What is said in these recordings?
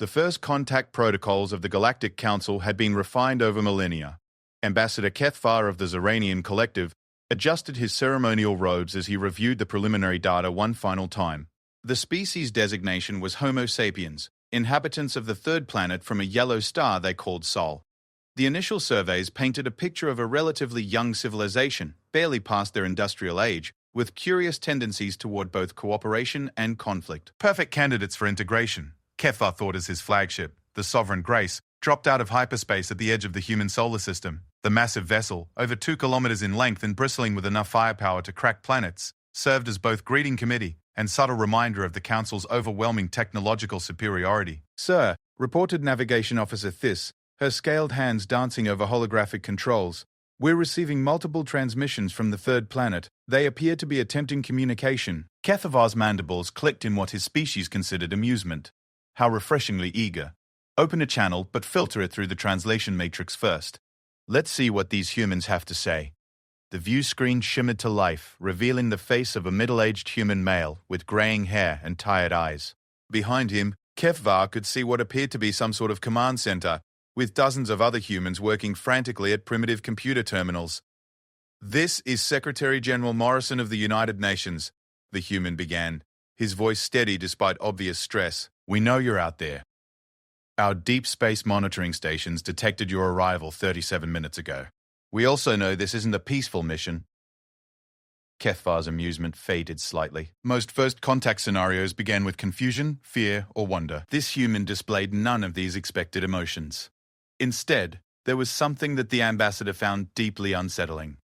The first contact protocols of the Galactic Council had been refined over millennia. Ambassador Kethvar of the Zeranian Collective adjusted his ceremonial robes as he reviewed the preliminary data one final time. The species designation was Homo sapiens, inhabitants of the third planet from a yellow star they called Sol. The initial surveys painted a picture of a relatively young civilization, barely past their industrial age, with curious tendencies toward both cooperation and conflict. Perfect candidates for integration, Kethvar thought as his flagship, the Sovereign Grace, dropped out of hyperspace at the edge of the human solar system. The massive vessel, over 2 kilometers in length and bristling with enough firepower to crack planets, served as both greeting committee and subtle reminder of the Council's overwhelming technological superiority. Sir, reported Navigation Officer Thys, her scaled hands dancing over holographic controls, we're receiving multiple transmissions from the third planet. They appear to be attempting communication. Kethavar's mandibles clicked in what his species considered amusement. How refreshingly eager. Open a channel, but filter it through the translation matrix first. Let's see what these humans have to say. The view screen shimmered to life, revealing the face of a middle-aged human male with graying hair and tired eyes. Behind him, Kethvar could see what appeared to be some sort of command center, with dozens of other humans working frantically at primitive computer terminals. This is Secretary General Morrison of the United Nations, the human began, his voice steady despite obvious stress. We know you're out there. Our deep space monitoring stations detected your arrival 37 minutes ago. We also know this isn't a peaceful mission. Kethvar's amusement faded slightly. Most first contact scenarios began with confusion, fear, or wonder. This human displayed none of these expected emotions. Instead, there was something that the ambassador found deeply unsettling.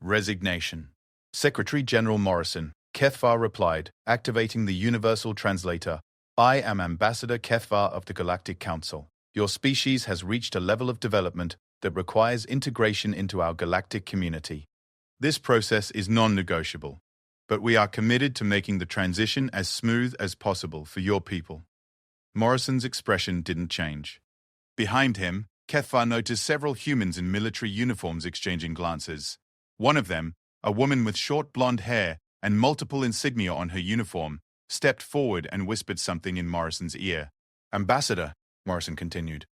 Resignation. Secretary General Morrison, Kethvar replied, activating the universal translator. I am Ambassador Kethvar of the Galactic Council. Your species has reached a level of development that requires integration into our galactic community. This process is non-negotiable, but we are committed to making the transition as smooth as possible for your people. Morrison's expression didn't change. Behind him, Kethvar noticed several humans in military uniforms exchanging glances. One of them, a woman with short blonde hair and multiple insignia on her uniform, stepped forward and whispered something in Morrison's ear. Ambassador, Morrison continued,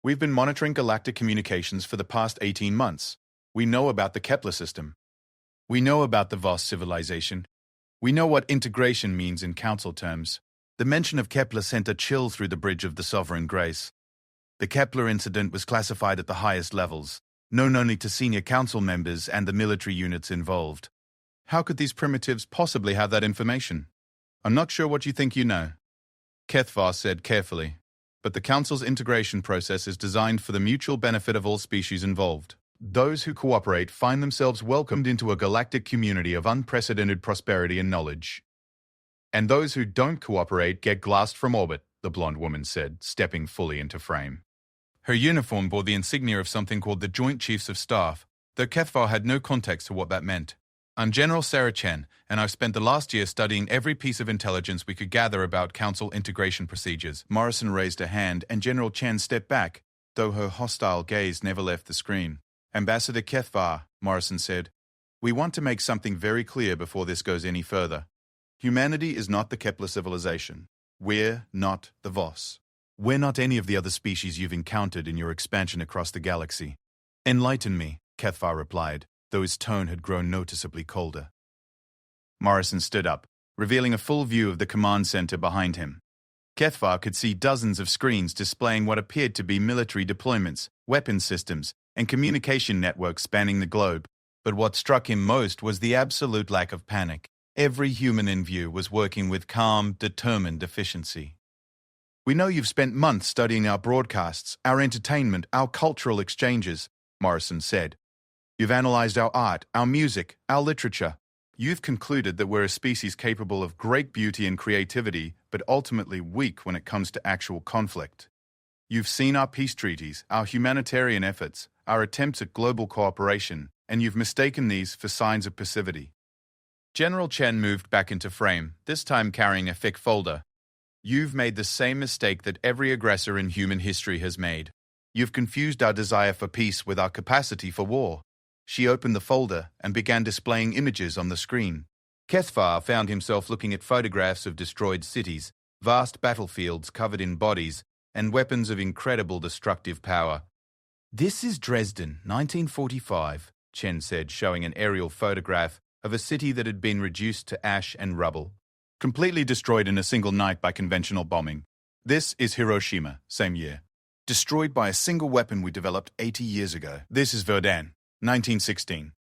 we've been monitoring galactic communications for the past 18 months. We know about the Kepler system. We know about the Voss civilization. We know what integration means in council terms. The mention of Kepler sent a chill through the bridge of the Sovereign Grace. The Kepler incident was classified at the highest levels, known only to senior council members and the military units involved. How could these primitives possibly have that information? I'm not sure what you think you know, Kethvar said carefully, but the Council's integration process is designed for the mutual benefit of all species involved. Those who cooperate find themselves welcomed into a galactic community of unprecedented prosperity and knowledge. And those who don't cooperate get glassed from orbit, the blonde woman said, stepping fully into frame. Her uniform bore the insignia of something called the Joint Chiefs of Staff, though Kethvar had no context to what that meant. I'm General Sarah Chen, and I've spent the last year studying every piece of intelligence we could gather about Council integration procedures. Morrison raised a hand, and General Chen stepped back, though her hostile gaze never left the screen. Ambassador Kethvar, Morrison said, we want to make something very clear before this goes any further. Humanity is not the Kepler civilization. We're not the Voss. We're not any of the other species you've encountered in your expansion across the galaxy. Enlighten me, Kethvar replied, though his tone had grown noticeably colder. Morrison stood up, revealing a full view of the command center behind him. Kethvar could see dozens of screens displaying what appeared to be military deployments, weapon systems, and communication networks spanning the globe. But what struck him most was the absolute lack of panic. Every human in view was working with calm, determined efficiency. We know you've spent months studying our broadcasts, our entertainment, our cultural exchanges, Morrison said. You've analyzed our art, our music, our literature. You've concluded that we're a species capable of great beauty and creativity, but ultimately weak when it comes to actual conflict. You've seen our peace treaties, our humanitarian efforts, our attempts at global cooperation, and you've mistaken these for signs of passivity. General Chen moved back into frame, this time carrying a thick folder. You've made the same mistake that every aggressor in human history has made. You've confused our desire for peace with our capacity for war. She opened the folder and began displaying images on the screen. Kethvar found himself looking at photographs of destroyed cities, vast battlefields covered in bodies, and weapons of incredible destructive power. "This is Dresden, 1945, Chen said, showing an aerial photograph of a city that had been reduced to ash and rubble, completely destroyed in a single night by conventional bombing. This is Hiroshima, same year, destroyed by a single weapon we developed 80 years ago. This is Verdun, 1916.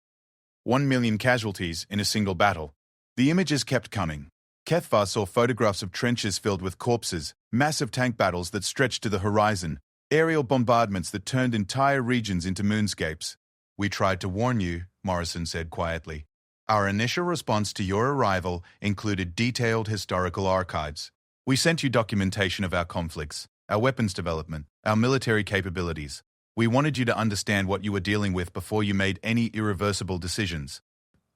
1 million casualties in a single battle." The images kept coming. Cathvar saw photographs of trenches filled with corpses, massive tank battles that stretched to the horizon, aerial bombardments that turned entire regions into moonscapes. "We tried to warn you," Morrison said quietly. "Our initial response to your arrival included detailed historical archives. We sent you documentation of our conflicts, our weapons development, our military capabilities. We wanted you to understand what you were dealing with before you made any irreversible decisions."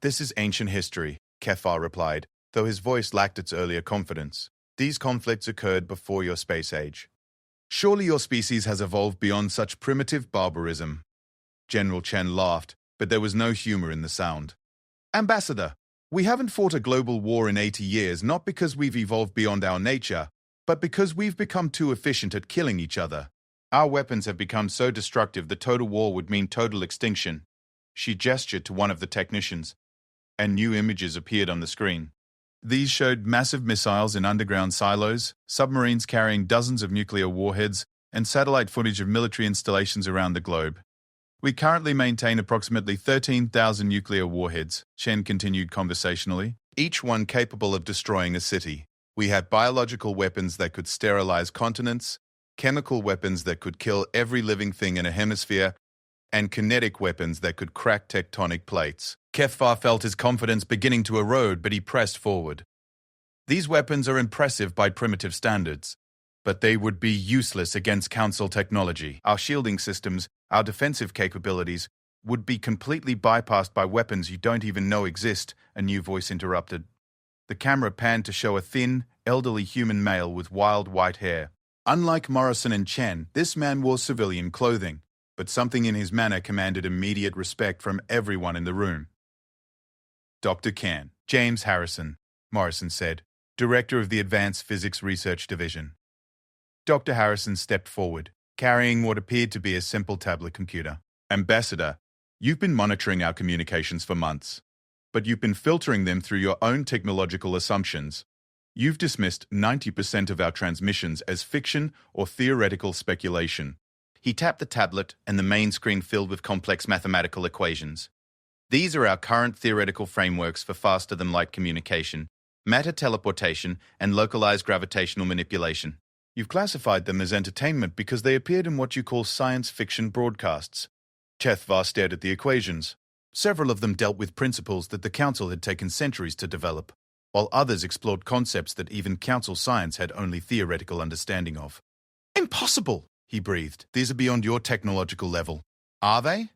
"This is ancient history," Cathvar replied, though his voice lacked its earlier confidence. "These conflicts occurred before your space age. Surely your species has evolved beyond such primitive barbarism." General Chen laughed, but there was no humor in the sound. "Ambassador, we haven't fought a global war in 80 years not because we've evolved beyond our nature, but because we've become too efficient at killing each other. Our weapons have become so destructive that total war would mean total extinction." She gestured to one of the technicians, and new images appeared on the screen. These showed massive missiles in underground silos, submarines carrying dozens of nuclear warheads, and satellite footage of military installations around the globe. "We currently maintain approximately 13,000 nuclear warheads," Chen continued conversationally, "each one capable of destroying a city. We have biological weapons that could sterilize continents, chemical weapons that could kill every living thing in a hemisphere, and kinetic weapons that could crack tectonic plates." Cathvar felt his confidence beginning to erode, but he pressed forward. "These weapons are impressive by primitive standards, but they would be useless against Council technology. Our shielding systems, our defensive capabilities, would be completely bypassed by weapons you don't even know exist," a new voice interrupted. The camera panned to show a thin, elderly human male with wild white hair. Unlike Morrison and Chen, this man wore civilian clothing, but something in his manner commanded immediate respect from everyone in the room. "Dr. Can, James Harrison," Morrison said, director of the Advanced Physics Research Division. Dr. Harrison stepped forward, carrying what appeared to be a simple tablet computer. "Ambassador, you've been monitoring our communications for months, but you've been filtering them through your own technological assumptions. You've dismissed 90% of our transmissions as fiction or theoretical speculation." He tapped the tablet, and the main screen filled with complex mathematical equations. "These are our current theoretical frameworks for faster-than-light communication, matter teleportation, and localized gravitational manipulation. You've classified them as entertainment because they appeared in what you call science fiction broadcasts." Cathvar stared at the equations. Several of them dealt with principles that the Council had taken centuries to develop, while others explored concepts that even Council science had only theoretical understanding of. "Impossible!" he breathed. "These are beyond your technological level." "Are they?"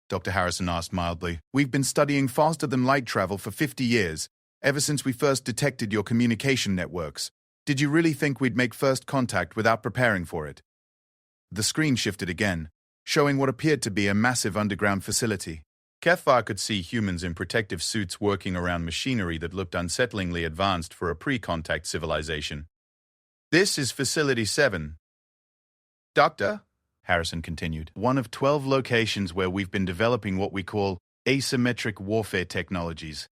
Dr. Harrison asked mildly. "We've been studying faster-than-light travel for 50 years, ever since we first detected your communication networks. Did you really think we'd make first contact without preparing for it?" The screen shifted again, showing what appeared to be a massive underground facility. Cathvar could see humans in protective suits working around machinery that looked unsettlingly advanced for a pre-contact civilization. "This is Facility 7. Doctor," Harrison continued, "one of 12 locations where we've been developing what we call asymmetric warfare technologies,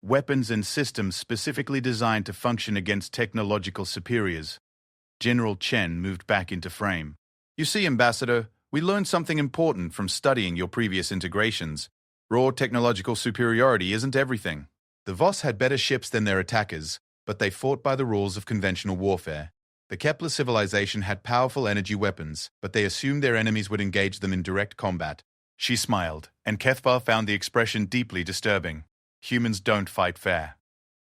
weapons and systems specifically designed to function against technological superiors." General Chen moved back into frame. "You see, Ambassador, we learned something important from studying your previous integrations. Raw technological superiority isn't everything. The Voss had better ships than their attackers, but they fought by the rules of conventional warfare. The Kepler civilization had powerful energy weapons, but they assumed their enemies would engage them in direct combat." She smiled, and Cathvar found the expression deeply disturbing. "Humans don't fight fair.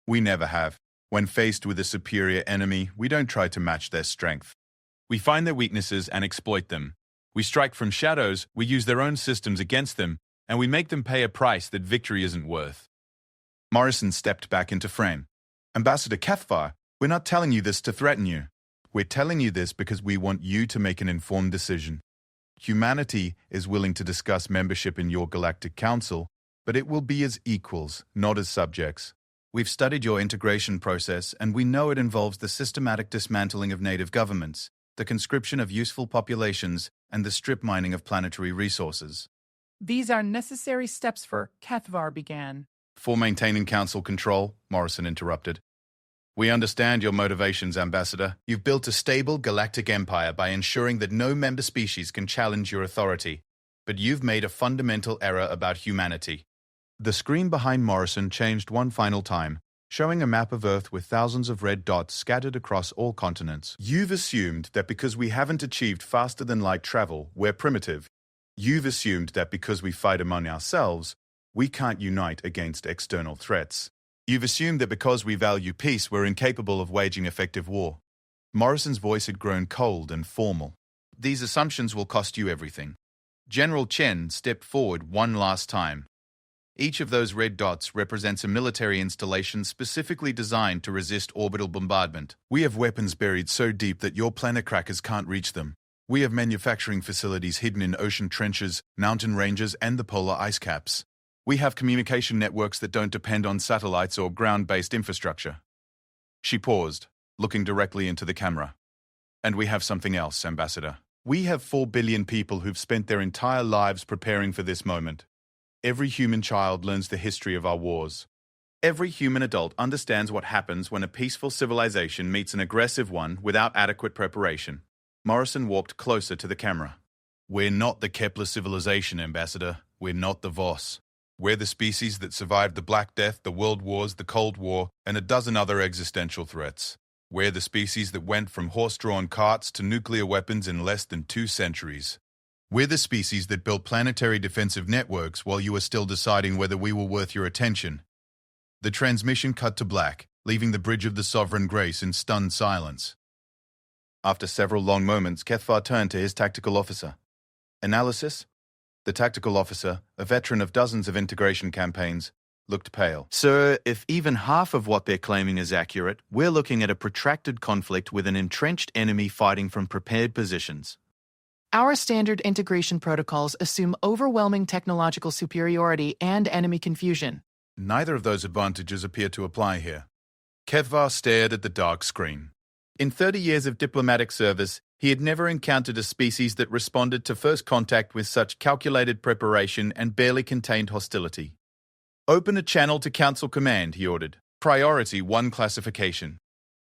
We never have. When faced with a superior enemy, we don't try to match their strength. We find their weaknesses and exploit them. We strike from shadows, we use their own systems against them, and we make them pay a price that victory isn't worth." Morrison stepped back into frame. "Ambassador Cathvar, we're not telling you this to threaten you. We're telling you this because we want you to make an informed decision. Humanity is willing to discuss membership in your Galactic Council, but it will be as equals, not as subjects. We've studied your integration process, and we know it involves the systematic dismantling of native governments. the conscription of useful populations, and the strip mining of planetary resources. These are necessary steps for, Cathvar began. For maintaining council control, Morrison interrupted. We understand your motivations, Ambassador. You've built a stable galactic empire by ensuring that no member species can challenge your authority. But you've made a fundamental error about humanity. The screen behind Morrison changed one final time, showing a map of Earth with thousands of red dots scattered across all continents. You've assumed that because we haven't achieved faster-than-light travel, we're primitive. You've assumed that because we fight among ourselves, we can't unite against external threats. You've assumed that because we value peace, we're incapable of waging effective war. Morrison's voice had grown cold and formal. These assumptions will cost you everything. General Chen stepped forward one last time. Each of those red dots represents a military installation specifically designed to resist orbital bombardment. We have weapons buried so deep that your planet crackers can't reach them. We have manufacturing facilities hidden in ocean trenches, mountain ranges, and the polar ice caps. We have communication networks that don't depend on satellites or ground-based infrastructure. She paused, looking directly into the camera. And we have something else, Ambassador. We have 4 billion people who've spent their entire lives preparing for this moment. Every human child learns the history of our wars. Every human adult understands what happens when a peaceful civilization meets an aggressive one without adequate preparation. Morrison walked closer to the camera. We're not the Kepler civilization, Ambassador. We're not the Voss. We're the species that survived the Black Death, the World Wars, the Cold War, and a dozen other existential threats. We're the species that went from horse-drawn carts to nuclear weapons in less than 2 centuries. We're the species that built planetary defensive networks while you were still deciding whether we were worth your attention. The transmission cut to black, leaving the Bridge of the Sovereign Grace in stunned silence. After several long moments, Cathvar turned to his tactical officer. Analysis? The tactical officer, a veteran of dozens of integration campaigns, looked pale. Sir, if even half of what they're claiming is accurate, we're looking at a protracted conflict with an entrenched enemy fighting from prepared positions. Our standard integration protocols assume overwhelming technological superiority and enemy confusion. Neither of those advantages appear to apply here. Cathvar stared at the dark screen. In 30 years of diplomatic service, he had never encountered a species that responded to first contact with such calculated preparation and barely contained hostility. Open a channel to Council Command, he ordered. Priority 1 classification.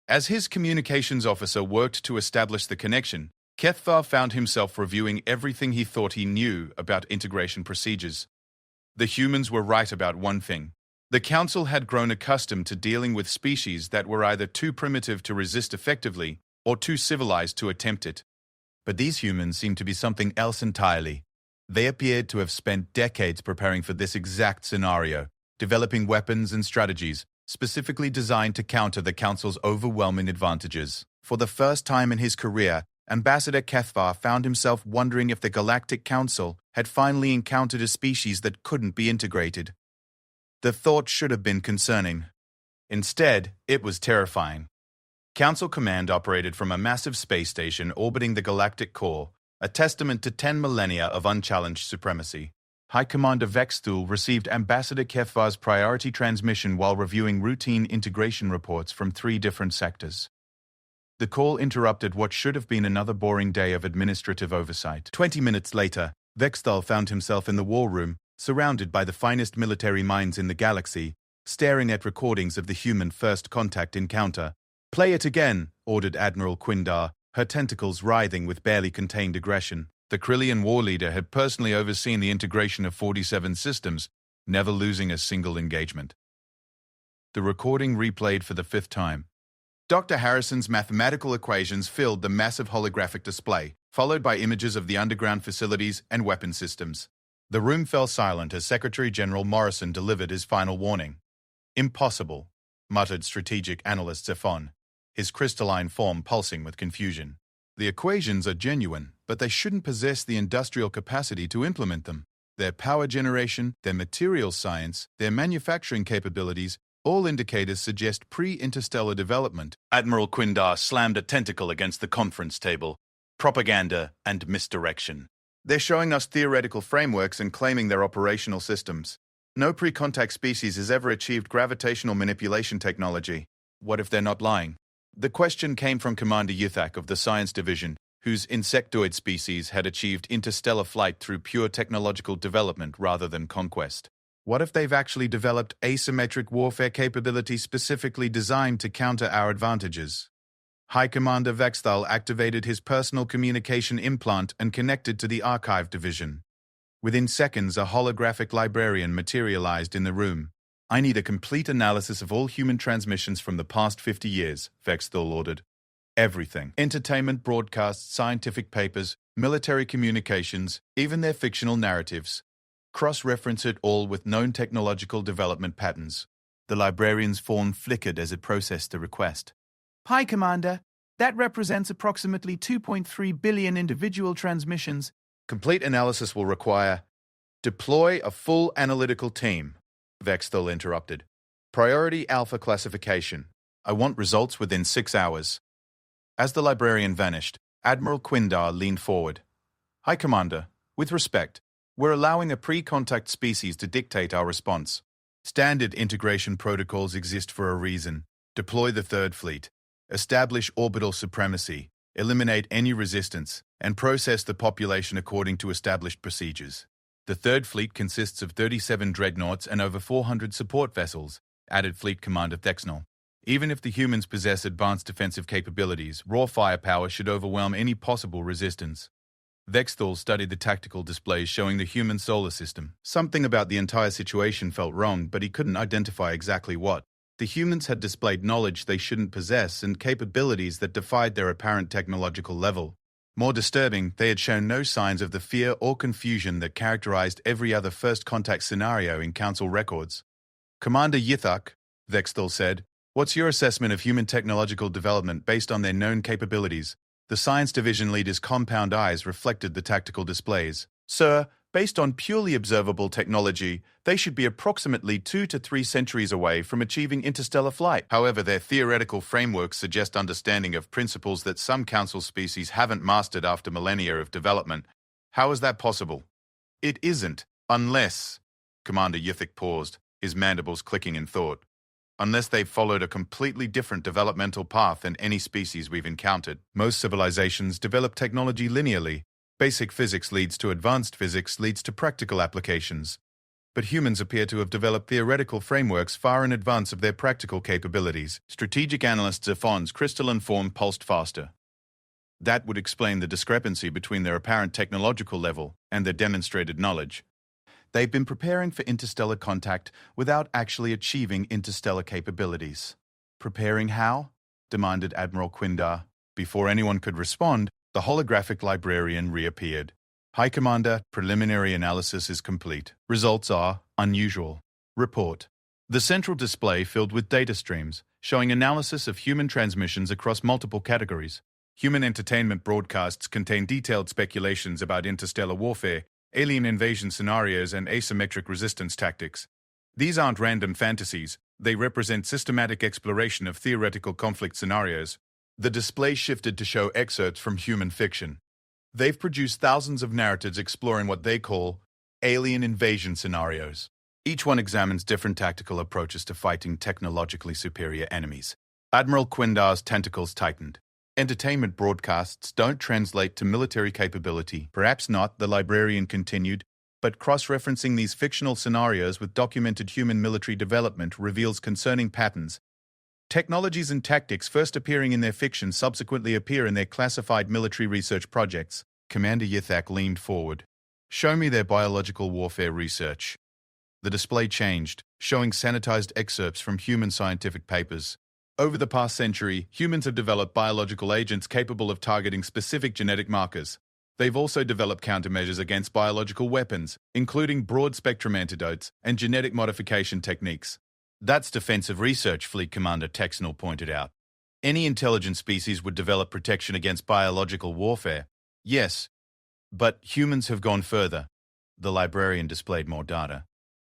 As his communications officer worked to establish the connection, Cathvar found himself reviewing everything he thought he knew about integration procedures. The humans were right about one thing. The Council had grown accustomed to dealing with species that were either too primitive to resist effectively or too civilized to attempt it. But these humans seemed to be something else entirely. They appeared to have spent decades preparing for this exact scenario, developing weapons and strategies specifically designed to counter the Council's overwhelming advantages. For the first time in his career, Ambassador Cathvar found himself wondering if the Galactic Council had finally encountered a species that couldn't be integrated. The thought should have been concerning. Instead, it was terrifying. Council Command operated from a massive space station orbiting the galactic core, a testament to 10 millennia of unchallenged supremacy. High Commander Vexthul received Ambassador Cathvar's priority transmission while reviewing routine integration reports from 3 different sectors. The call interrupted what should have been another boring day of administrative oversight. 20 minutes later, Vexthul found himself in the war room, surrounded by the finest military minds in the galaxy, staring at recordings of the human first contact encounter. "Play it again," ordered Admiral Quindar, her tentacles writhing with barely contained aggression. The Krillian war leader had personally overseen the integration of 47 systems, never losing a single engagement. The recording replayed for the 5th time. Dr. Harrison's mathematical equations filled the massive holographic display, followed by images of the underground facilities and weapon systems. The room fell silent as Secretary General Morrison delivered his final warning. "Impossible," muttered strategic analyst Zephon, his crystalline form pulsing with confusion. "The equations are genuine, but they shouldn't possess the industrial capacity to implement them. Their power generation, their materials science, their manufacturing capabilities, all indicators suggest pre-interstellar development." Admiral Quindar slammed a tentacle against the conference table. "Propaganda and misdirection. They're showing us theoretical frameworks and claiming they're operational systems. No pre-contact species has ever achieved gravitational manipulation technology. What if they're not lying? The question came from Commander Yuthak of the Science Division, whose insectoid species had achieved interstellar flight through pure technological development rather than conquest. What if they've actually developed asymmetric warfare capability specifically designed to counter our advantages? High Commander Vexthal activated his personal communication implant and connected to the Archive Division. Within seconds, a holographic librarian materialized in the room. "I need a complete analysis of all human transmissions from the past 50 years, Vexthal ordered. Everything. Entertainment broadcasts, scientific papers, military communications, even their fictional narratives. Cross-reference it all with known technological development patterns." The librarian's form flickered as it processed the request. Hi, Commander. That represents approximately 2.3 billion individual transmissions. Complete analysis will require... Deploy a full analytical team, Vexthal interrupted. Priority Alpha classification. I want results within 6 hours. As the librarian vanished, Admiral Quindar leaned forward. High Commander, with respect, we're allowing a pre-contact species to dictate our response. Standard integration protocols exist for a reason. Deploy the Third Fleet. Establish orbital supremacy, eliminate any resistance, and process the population according to established procedures. The Third Fleet consists of 37 dreadnoughts and over 400 support vessels, added Fleet Commander Thexnell. Even if the humans possess advanced defensive capabilities, raw firepower should overwhelm any possible resistance. Vexthal studied the tactical displays showing the human solar system. Something about the entire situation felt wrong, but he couldn't identify exactly what. The humans had displayed knowledge they shouldn't possess and capabilities that defied their apparent technological level. More disturbing, they had shown no signs of the fear or confusion that characterized every other first contact scenario in Council records. Commander Yithak, Vexthal said, what's your assessment of human technological development based on their known capabilities? The Science Division leader's compound eyes reflected the tactical displays. Sir, based on purely observable technology, they should be approximately 2 to 3 centuries away from achieving interstellar flight. However, their theoretical frameworks suggest understanding of principles that some Council species haven't mastered after millennia of development. How is that possible? It isn't, unless... Commander Yithak paused, his mandibles clicking in thought. Unless they've followed a completely different developmental path than any species we've encountered. Most civilizations develop technology linearly. Basic physics leads to advanced physics leads to practical applications. But humans appear to have developed theoretical frameworks far in advance of their practical capabilities. Strategic analyst Zephon's crystalline form pulsed faster. That would explain the discrepancy between their apparent technological level and their demonstrated knowledge. They've been preparing for interstellar contact without actually achieving interstellar capabilities. Preparing how? Demanded Admiral Quindar. Before anyone could respond, the holographic librarian reappeared. High Commander, preliminary analysis is complete. Results are unusual. Report. The central display filled with data streams, showing analysis of human transmissions across multiple categories. Human entertainment broadcasts contain detailed speculations about interstellar warfare, alien invasion scenarios, and asymmetric resistance tactics. These aren't random fantasies, they represent systematic exploration of theoretical conflict scenarios. The display shifted to show excerpts from human fiction. They've produced thousands of narratives exploring what they call alien invasion scenarios. Each one examines different tactical approaches to fighting technologically superior enemies. Admiral Quindar's tentacles tightened. Entertainment broadcasts don't translate to military capability. Perhaps not, the librarian continued, but cross-referencing these fictional scenarios with documented human military development reveals concerning patterns. Technologies and tactics first appearing in their fiction subsequently appear in their classified military research projects. Commander Yithak leaned forward. Show me their biological warfare research. The display changed, showing sanitized excerpts from human scientific papers. Over the past century, humans have developed biological agents capable of targeting specific genetic markers. They've also developed countermeasures against biological weapons, including broad-spectrum antidotes and genetic modification techniques. That's defensive research, Fleet Commander Texnell pointed out. Any intelligent species would develop protection against biological warfare. Yes, but humans have gone further. The librarian displayed more data.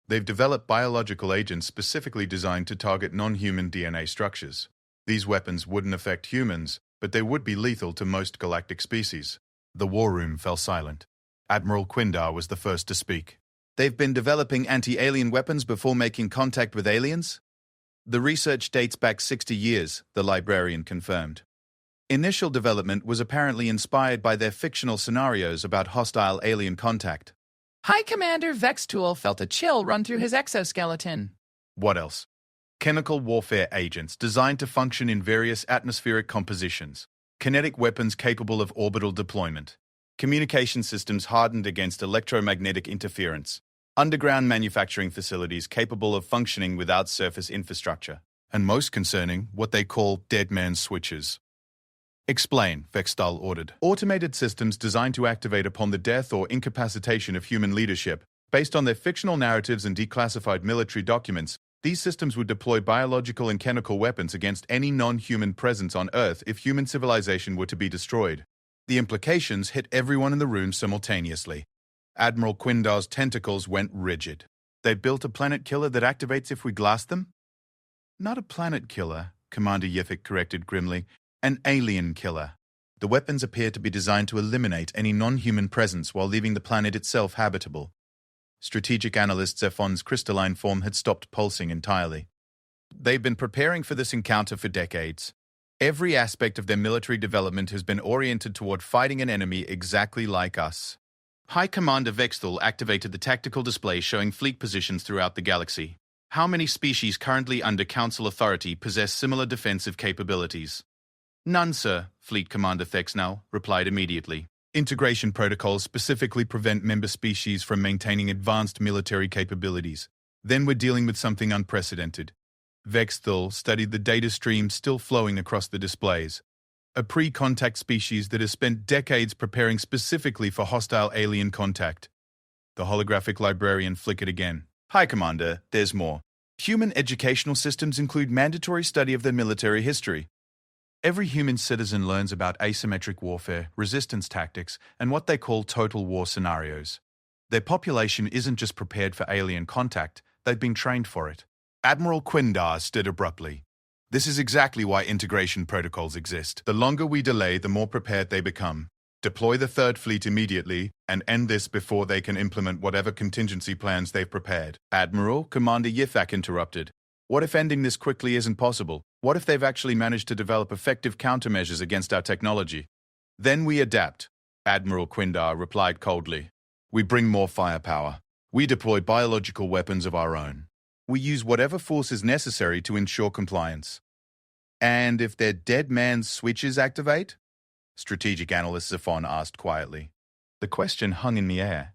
They've developed biological agents specifically designed to target non-human DNA structures. These weapons wouldn't affect humans, but they would be lethal to most galactic species. The war room fell silent. Admiral Quindar was the first to speak. They've been developing anti-alien weapons before making contact with aliens? The research dates back 60 years, the librarian confirmed. Initial development was apparently inspired by their fictional scenarios about hostile alien contact. High Commander Vextool felt a chill run through his exoskeleton. What else? Chemical warfare agents designed to function in various atmospheric compositions, kinetic weapons capable of orbital deployment, communication systems hardened against electromagnetic interference, underground manufacturing facilities capable of functioning without surface infrastructure, and most concerning, what they call dead man switches. Explain, Vextal ordered. Automated systems designed to activate upon the death or incapacitation of human leadership. Based on their fictional narratives and declassified military documents, these systems would deploy biological and chemical weapons against any non-human presence on Earth if human civilization were to be destroyed. The implications hit everyone in the room simultaneously. Admiral Quindar's tentacles went rigid. They built a planet killer that activates if we glass them? Not a planet killer, Commander Yefik corrected grimly. An alien killer. The weapons appear to be designed to eliminate any non-human presence while leaving the planet itself habitable. Strategic analyst Zephon's crystalline form had stopped pulsing entirely. They've been preparing for this encounter for decades. Every aspect of their military development has been oriented toward fighting an enemy exactly like us. High Commander Vexthal activated the tactical display showing fleet positions throughout the galaxy. How many species currently under Council authority possess similar defensive capabilities? None, sir, Fleet Commander Thexnell replied immediately. Integration protocols specifically prevent member species from maintaining advanced military capabilities. Then we're dealing with something unprecedented. Vexthal studied the data stream still flowing across the displays. A pre-contact species that has spent decades preparing specifically for hostile alien contact. The holographic librarian flickered again. Hi, Commander, there's more. Human educational systems include mandatory study of their military history. Every human citizen learns about asymmetric warfare, resistance tactics, and what they call total war scenarios. Their population isn't just prepared for alien contact, they've been trained for it. Admiral Quindar stood abruptly. This is exactly why integration protocols exist. The longer we delay, the more prepared they become. Deploy the Third Fleet immediately, and end this before they can implement whatever contingency plans they've prepared. Admiral, Commander Yithak interrupted. What if ending this quickly isn't possible? What if they've actually managed to develop effective countermeasures against our technology? Then we adapt, Admiral Quindar replied coldly. We bring more firepower. We deploy biological weapons of our own. We use whatever force is necessary to ensure compliance. And if their dead man's switches activate? Strategic Analyst Zephon asked quietly. The question hung in the air.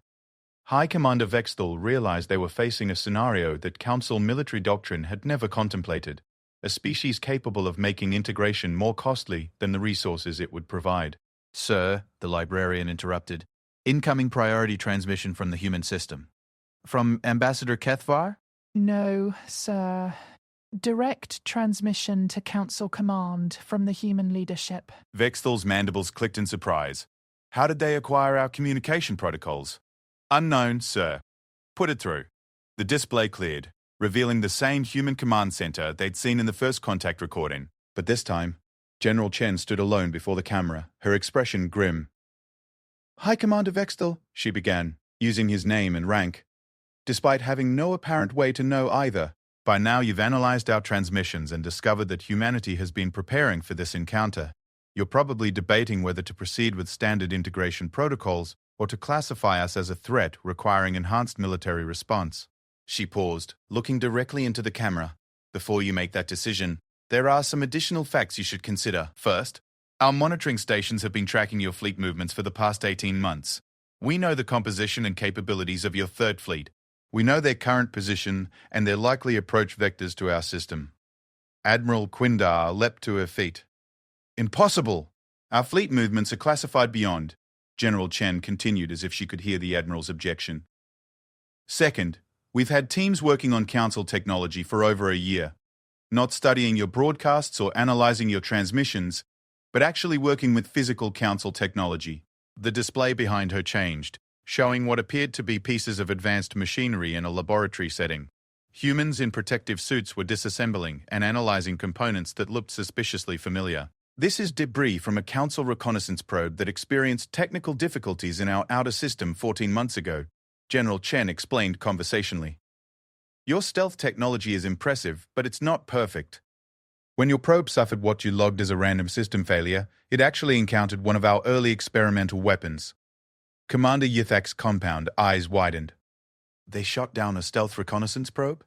High Commander Vexthal realized they were facing a scenario that Council military doctrine had never contemplated, a species capable of making integration more costly than the resources it would provide. Sir, the librarian interrupted, incoming priority transmission from the human system. From Ambassador Kethvar? No, sir. Direct transmission to Council Command from the human leadership. Vexthal's mandibles clicked in surprise. How did they acquire our communication protocols? Unknown, sir. Put it through. The display cleared, revealing the same human command center they'd seen in the first contact recording. But this time, General Chen stood alone before the camera, her expression grim. High Commander Vexthal, she began, using his name and rank. Despite having no apparent way to know either, by now you've analyzed our transmissions and discovered that humanity has been preparing for this encounter. You're probably debating whether to proceed with standard integration protocols or to classify us as a threat requiring enhanced military response. She paused, looking directly into the camera. Before you make that decision, there are some additional facts you should consider. First, our monitoring stations have been tracking your fleet movements for the past 18 months. We know the composition and capabilities of your Third Fleet. We know their current position and their likely approach vectors to our system. Admiral Quindar leapt to her feet. Impossible! Our fleet movements are classified beyond. General Chen continued as if she could hear the Admiral's objection. Second, we've had teams working on Council technology for over a year, not studying your broadcasts or analyzing your transmissions, but actually working with physical Council technology. The display behind her changed, showing what appeared to be pieces of advanced machinery in a laboratory setting. Humans in protective suits were disassembling and analyzing components that looked suspiciously familiar. This is debris from a Council reconnaissance probe that experienced technical difficulties in our outer system 14 months ago, General Chen explained conversationally. Your stealth technology is impressive, but it's not perfect. When your probe suffered what you logged as a random system failure, it actually encountered one of our early experimental weapons. Commander Yithak's compound eyes widened. They shot down a stealth reconnaissance probe?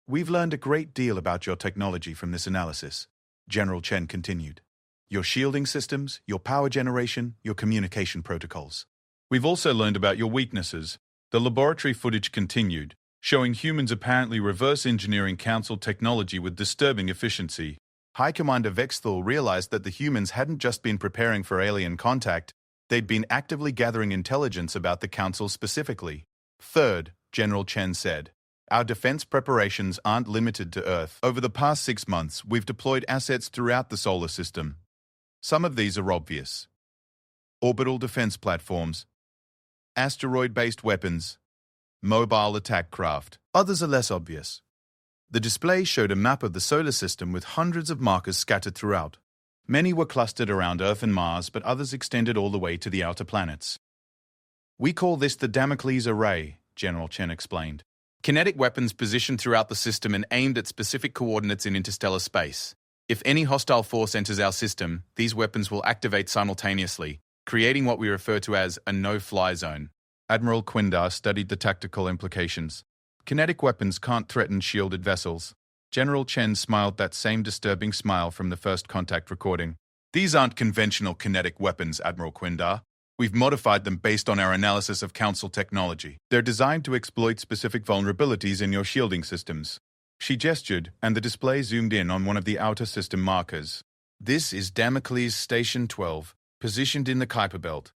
We've learned a great deal about your technology from this analysis, General Chen continued. Your shielding systems, your power generation, your communication protocols. We've also learned about your weaknesses. The laboratory footage continued, showing humans apparently reverse engineering Council technology with disturbing efficiency. High Commander Vexthal realized that the humans hadn't just been preparing for alien contact, they'd been actively gathering intelligence about the Council specifically. Third, General Chen said, our defense preparations aren't limited to Earth. Over the past 6 months, we've deployed assets throughout the solar system. Some of these are obvious. Orbital defense platforms, asteroid-based weapons, mobile attack craft. Others are less obvious. The display showed a map of the solar system with hundreds of markers scattered throughout. Many were clustered around Earth and Mars, but others extended all the way to the outer planets. We call this the Damocles Array, General Chen explained. Kinetic weapons positioned throughout the system and aimed at specific coordinates in interstellar space. If any hostile force enters our system, these weapons will activate simultaneously, creating what we refer to as a no-fly zone. Admiral Quindar studied the tactical implications. Kinetic weapons can't threaten shielded vessels. General Chen smiled that same disturbing smile from the first contact recording. These aren't conventional kinetic weapons, Admiral Quindar. We've modified them based on our analysis of Council technology. They're designed to exploit specific vulnerabilities in your shielding systems. She gestured, and the display zoomed in on one of the outer system markers. This is Damocles Station 12, positioned in the Kuiper Belt.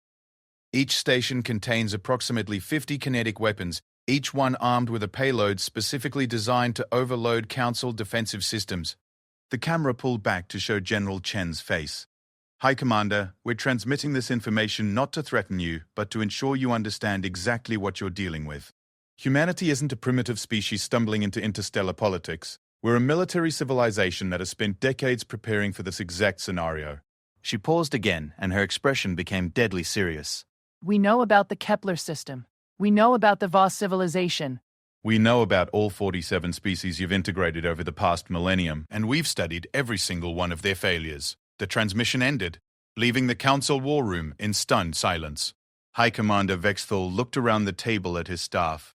Each station contains approximately 50 kinetic weapons, each one armed with a payload specifically designed to overload Council defensive systems. The camera pulled back to show General Chen's face. High Commander, we're transmitting this information not to threaten you, but to ensure you understand exactly what you're dealing with. Humanity isn't a primitive species stumbling into interstellar politics. We're a military civilization that has spent decades preparing for this exact scenario. She paused again, and her expression became deadly serious. We know about the Kepler system. We know about the Voss civilization. We know about all 47 species you've integrated over the past millennium, and we've studied every single one of their failures. The transmission ended, leaving the Council war room in stunned silence. High Commander Vexthal looked around the table at his staff.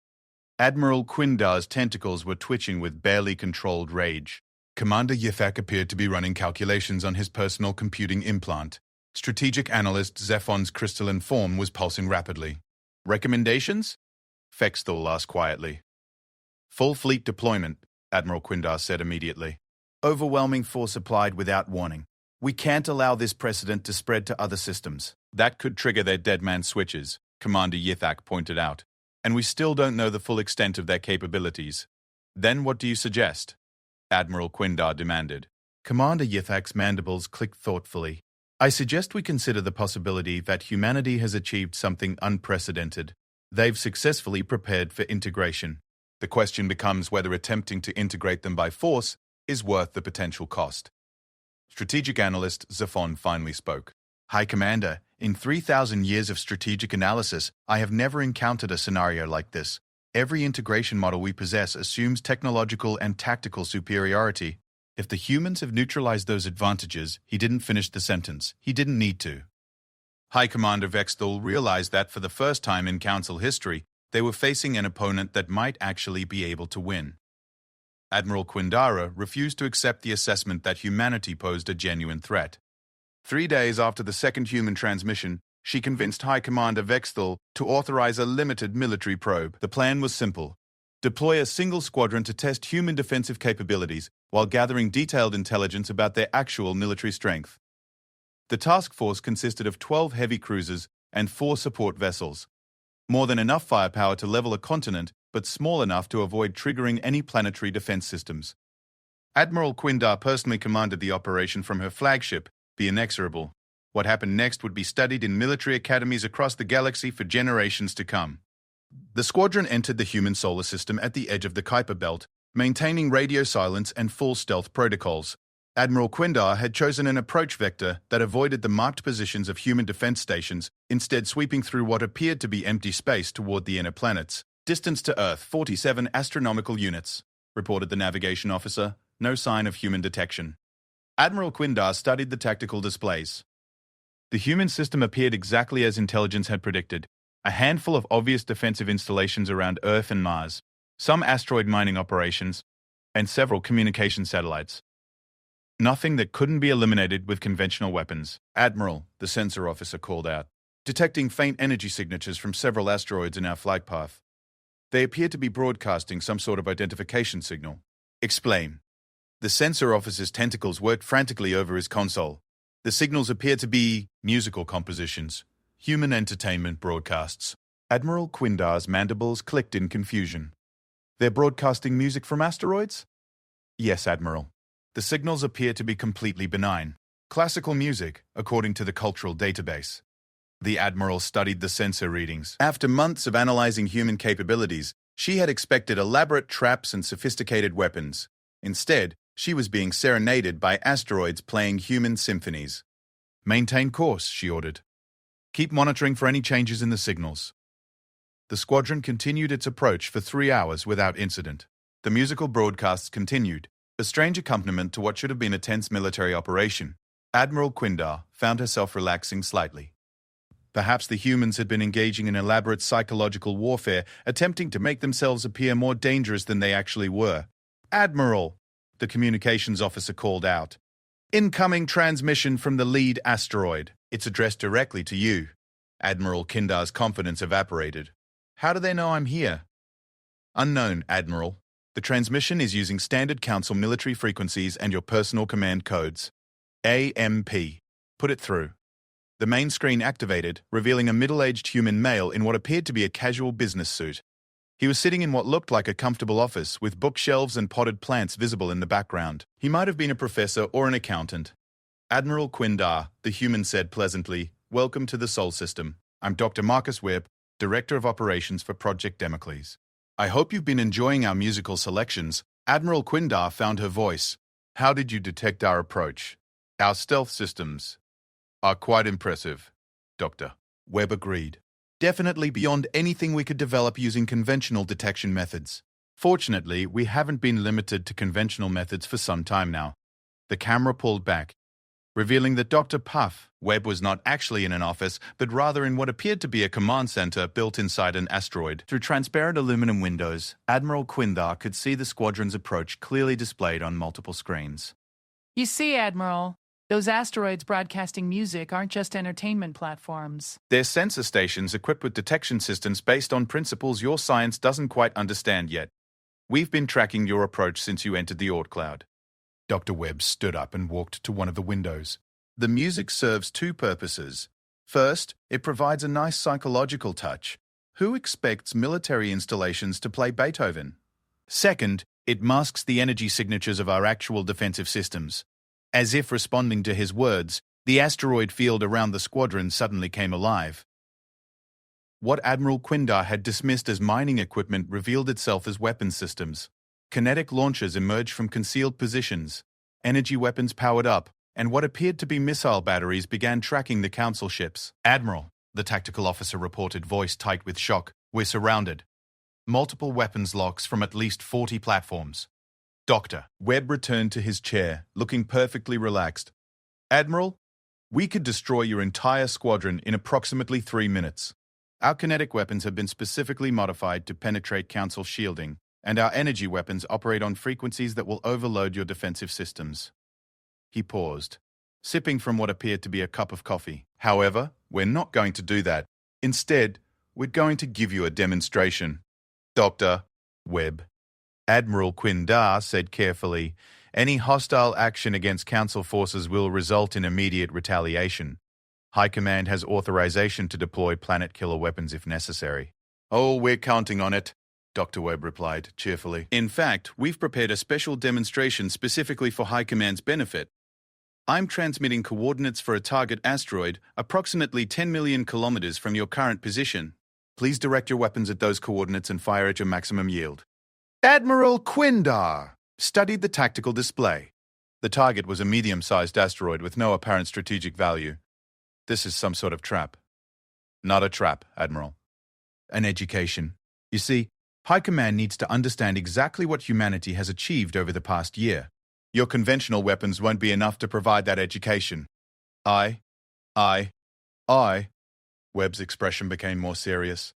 Admiral Quindar's tentacles were twitching with barely controlled rage. Commander Yithak appeared to be running calculations on his personal computing implant. Strategic analyst Zephon's crystalline form was pulsing rapidly. Recommendations? Vexthal asked quietly. Full fleet deployment, Admiral Quindar said immediately. Overwhelming force applied without warning. We can't allow this precedent to spread to other systems. That could trigger their dead man switches, Commander Yithak pointed out. And we still don't know the full extent of their capabilities. Then what do you suggest? Admiral Quindar demanded. Commander Yithak's mandibles clicked thoughtfully. I suggest we consider the possibility that humanity has achieved something unprecedented. They've successfully prepared for integration. The question becomes whether attempting to integrate them by force is worth the potential cost. Strategic analyst Zephon finally spoke. High Commander, in 3,000 years of strategic analysis, I have never encountered a scenario like this. Every integration model we possess assumes technological and tactical superiority. If the humans have neutralized those advantages, he didn't finish the sentence. He didn't need to. High Commander Vexthal realized that for the first time in Council history, they were facing an opponent that might actually be able to win. Admiral Quindara refused to accept the assessment that humanity posed a genuine threat. 3 days after the second human transmission, she convinced High Commander Vexthal to authorize a limited military probe. The plan was simple. Deploy a single squadron to test human defensive capabilities while gathering detailed intelligence about their actual military strength. The task force consisted of 12 heavy cruisers and 4 support vessels. More than enough firepower to level a continent, but small enough to avoid triggering any planetary defense systems. Admiral Quindar personally commanded the operation from her flagship, the Inexorable. What happened next would be studied in military academies across the galaxy for generations to come. The squadron entered the human solar system at the edge of the Kuiper Belt, maintaining radio silence and full stealth protocols. Admiral Quindar had chosen an approach vector that avoided the marked positions of human defense stations, instead sweeping through what appeared to be empty space toward the inner planets. Distance to Earth, 47 astronomical units, reported the navigation officer. No sign of human detection. Admiral Quindar studied the tactical displays. The human system appeared exactly as intelligence had predicted. A handful of obvious defensive installations around Earth and Mars, some asteroid mining operations, and several communication satellites. Nothing that couldn't be eliminated with conventional weapons. Admiral, the sensor officer called out, detecting faint energy signatures from several asteroids in our flight path. They appear to be broadcasting some sort of identification signal. Explain. The sensor officer's tentacles worked frantically over his console. The signals appear to be musical compositions, human entertainment broadcasts. Admiral Quindar's mandibles clicked in confusion. They're broadcasting music from asteroids? Yes, Admiral. The signals appear to be completely benign. Classical music, according to the cultural database. The Admiral studied the sensor readings. After months of analyzing human capabilities, she had expected elaborate traps and sophisticated weapons. Instead, she was being serenaded by asteroids playing human symphonies. Maintain course, she ordered. Keep monitoring for any changes in the signals. The squadron continued its approach for 3 hours without incident. The musical broadcasts continued, a strange accompaniment to what should have been a tense military operation. Admiral Quindar found herself relaxing slightly. Perhaps the humans had been engaging in elaborate psychological warfare, attempting to make themselves appear more dangerous than they actually were. Admiral, the communications officer called out. Incoming transmission from the lead asteroid. It's addressed directly to you. Admiral Kindar's confidence evaporated. How do they know I'm here? Unknown, Admiral. The transmission is using standard council military frequencies and your personal command codes. AMP. Put it through. The main screen activated, revealing a middle-aged human male in what appeared to be a casual business suit. He was sitting in what looked like a comfortable office, with bookshelves and potted plants visible in the background. He might have been a professor or an accountant. Admiral Quindar, the human said pleasantly, "Welcome to the Sol System. I'm Dr. Marcus Webb, Director of Operations for Project Damocles. I hope you've been enjoying our musical selections." Admiral Quindar found her voice. "How did you detect our approach? Our stealth systems are quite impressive, Doctor." Webb agreed. "Definitely beyond anything we could develop using conventional detection methods. Fortunately, we haven't been limited to conventional methods for some time now." The camera pulled back, revealing that Dr. Puff Webb was not actually in an office, but rather in what appeared to be a command center built inside an asteroid. Through transparent aluminum windows, Admiral Quindar could see the squadron's approach clearly displayed on multiple screens. You see, Admiral, those asteroids broadcasting music aren't just entertainment platforms. They're sensor stations equipped with detection systems based on principles your science doesn't quite understand yet. We've been tracking your approach since you entered the Oort cloud. Dr. Webb stood up and walked to one of the windows. The music serves two purposes. First, it provides a nice psychological touch. Who expects military installations to play Beethoven? Second, it masks the energy signatures of our actual defensive systems. As if responding to his words, the asteroid field around the squadron suddenly came alive. What Admiral Quindar had dismissed as mining equipment revealed itself as weapons systems. Kinetic launchers emerged from concealed positions. Energy weapons powered up, and what appeared to be missile batteries began tracking the council ships. "Admiral," the tactical officer reported, voice tight with shock, "we're surrounded. Multiple weapons locks from at least 40 platforms." "Doctor." Webb returned to his chair, looking perfectly relaxed. "Admiral, we could destroy your entire squadron in approximately 3 minutes. Our kinetic weapons have been specifically modified to penetrate council shielding, and our energy weapons operate on frequencies that will overload your defensive systems." He paused, sipping from what appeared to be a cup of coffee. "However, we're not going to do that. Instead, we're going to give you a demonstration. Dr. Webb." Admiral Quindar said carefully, "Any hostile action against Council forces will result in immediate retaliation. High Command has authorization to deploy planet-killer weapons if necessary." "Oh, we're counting on it," Dr. Webb replied cheerfully. "In fact, we've prepared a special demonstration specifically for High Command's benefit. I'm transmitting coordinates for a target asteroid approximately 10 million kilometers from your current position. Please direct your weapons at those coordinates and fire at your maximum yield." Admiral Quindar studied the tactical display. The target was a medium-sized asteroid with no apparent strategic value. "This is some sort of trap." "Not a trap, Admiral. An education. You see, High Command needs to understand exactly what humanity has achieved over the past year. Your conventional weapons won't be enough to provide that education. I. Webb's expression became more serious.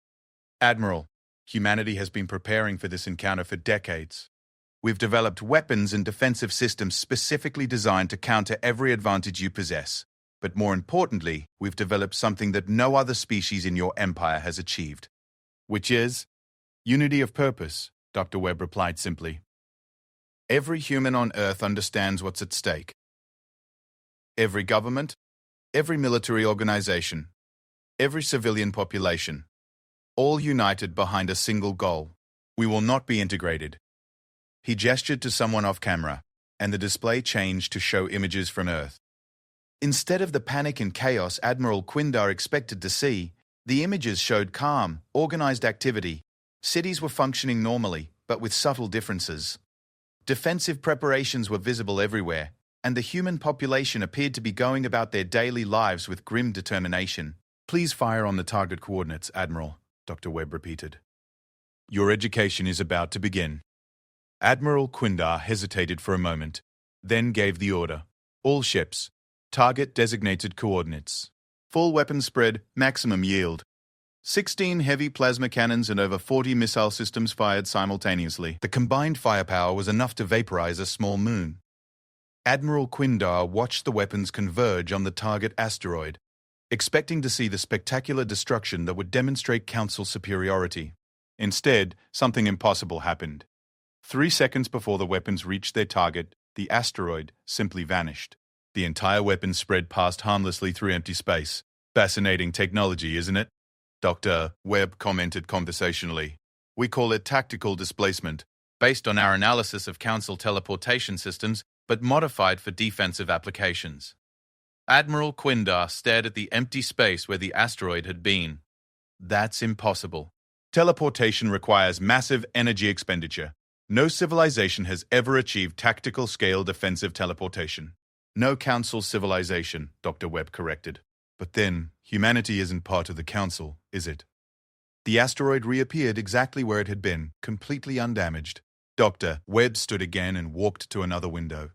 Admiral, humanity has been preparing for this encounter for decades. We've developed weapons and defensive systems specifically designed to counter every advantage you possess. But more importantly, we've developed something that no other species in your empire has achieved. Which is? Unity of purpose, Dr. Webb replied simply. Every human on Earth understands what's at stake. Every government, every military organization, every civilian population, all united behind a single goal. We will not be integrated. He gestured to someone off camera, and the display changed to show images from Earth. Instead of the panic and chaos Admiral Quindar expected to see, the images showed calm, organized activity. Cities were functioning normally, but with subtle differences. Defensive preparations were visible everywhere, and the human population appeared to be going about their daily lives with grim determination. Please fire on the target coordinates, Admiral, Dr. Webb repeated. Your education is about to begin. Admiral Quindar hesitated for a moment, then gave the order. All ships, target designated coordinates. Full weapon spread, maximum yield. 16 heavy plasma cannons and over 40 missile systems fired simultaneously. The combined firepower was enough to vaporize a small moon. Admiral Quindar watched the weapons converge on the target asteroid, expecting to see the spectacular destruction that would demonstrate Council superiority. Instead, something impossible happened. 3 seconds before the weapons reached their target, the asteroid simply vanished. The entire weapon spread past harmlessly through empty space. Fascinating technology, isn't it? Dr. Webb commented conversationally. We call it tactical displacement, based on our analysis of Council teleportation systems, but modified for defensive applications. Admiral Quindar stared at the empty space where the asteroid had been. That's impossible. Teleportation requires massive energy expenditure. No civilization has ever achieved tactical-scale defensive teleportation. No Council civilization, Dr. Webb corrected. But then, humanity isn't part of the Council, is it? The asteroid reappeared exactly where it had been, completely undamaged. Dr. Webb stood again and walked to another window.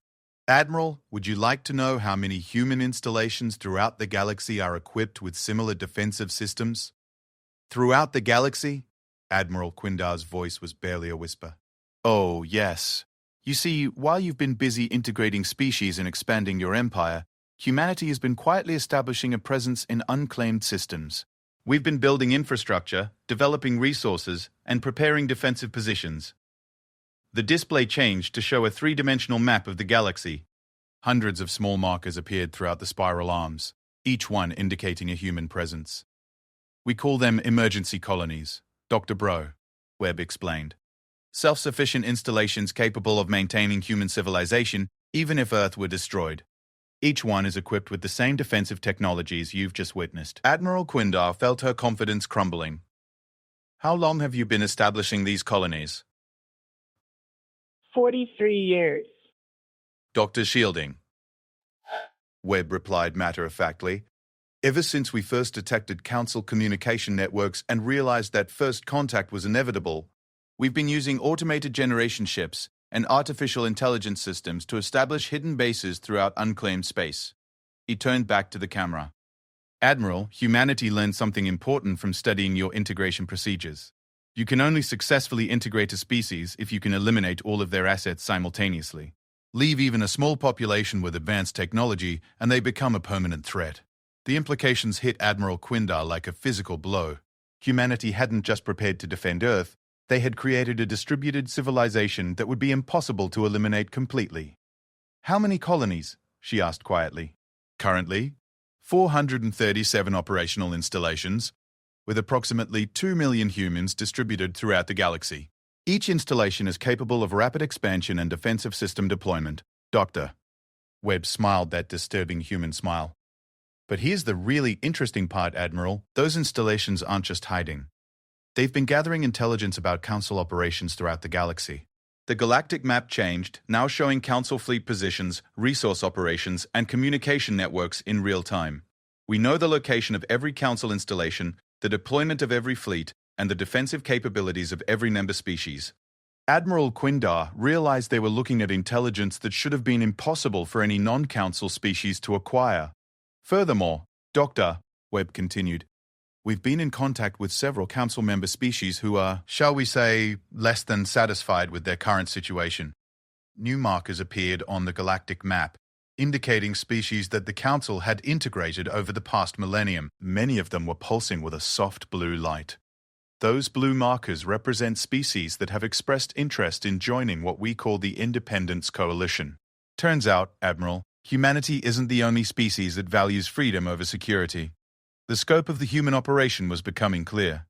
Admiral, would you like to know how many human installations throughout the galaxy are equipped with similar defensive systems? Throughout the galaxy? Admiral Quindar's voice was barely a whisper. Oh, yes. You see, while you've been busy integrating species and expanding your empire, humanity has been quietly establishing a presence in unclaimed systems. We've been building infrastructure, developing resources, and preparing defensive positions. The display changed to show a 3-dimensional map of the galaxy. Hundreds of small markers appeared throughout the spiral arms, each one indicating a human presence. We call them emergency colonies, Dr. Bro, Webb explained. Self-sufficient installations capable of maintaining human civilization, even if Earth were destroyed. Each one is equipped with the same defensive technologies you've just witnessed. Admiral Quindar felt her confidence crumbling. How long have you been establishing these colonies? 43 years. Dr. Shielding. Webb replied matter-of-factly. Ever since we first detected Council communication networks and realized that first contact was inevitable, we've been using automated generation ships and artificial intelligence systems to establish hidden bases throughout unclaimed space. He turned back to the camera. Admiral, humanity learned something important from studying your integration procedures. You can only successfully integrate a species if you can eliminate all of their assets simultaneously. Leave even a small population with advanced technology and they become a permanent threat. The implications hit Admiral Quindar like a physical blow. Humanity hadn't just prepared to defend Earth, they had created a distributed civilization that would be impossible to eliminate completely. How many colonies? She asked quietly. Currently, 437 operational installations, with approximately 2 million humans distributed throughout the galaxy. Each installation is capable of rapid expansion and defensive system deployment. Doctor. Webb smiled that disturbing human smile. But here's the really interesting part, Admiral. Those installations aren't just hiding. They've been gathering intelligence about Council operations throughout the galaxy. The galactic map changed, now showing Council fleet positions, resource operations, and communication networks in real time. We know the location of every Council installation, the deployment of every fleet, and the defensive capabilities of every member species. Admiral Quindar realized they were looking at intelligence that should have been impossible for any non-Council species to acquire. Furthermore, Dr. Webb continued, we've been in contact with several Council member species who are, shall we say, less than satisfied with their current situation. New markers appeared on the galactic map, indicating species that the Council had integrated over the past millennium. Many of them were pulsing with a soft blue light. Those blue markers represent species that have expressed interest in joining what we call the Independence Coalition. Turns out, Admiral, humanity isn't the only species that values freedom over security. The scope of the human operation was becoming clear.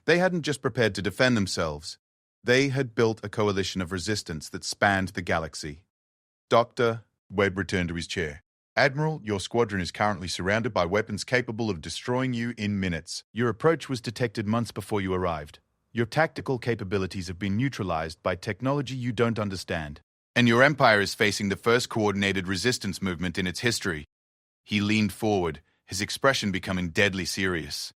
They hadn't just prepared to defend themselves. They had built a coalition of resistance that spanned the galaxy. Dr. Webb returned to his chair. Admiral, your squadron is currently surrounded by weapons capable of destroying you in minutes. Your approach was detected months before you arrived. Your tactical capabilities have been neutralized by technology you don't understand. And your empire is facing the first coordinated resistance movement in its history. He leaned forward, his expression becoming deadly serious.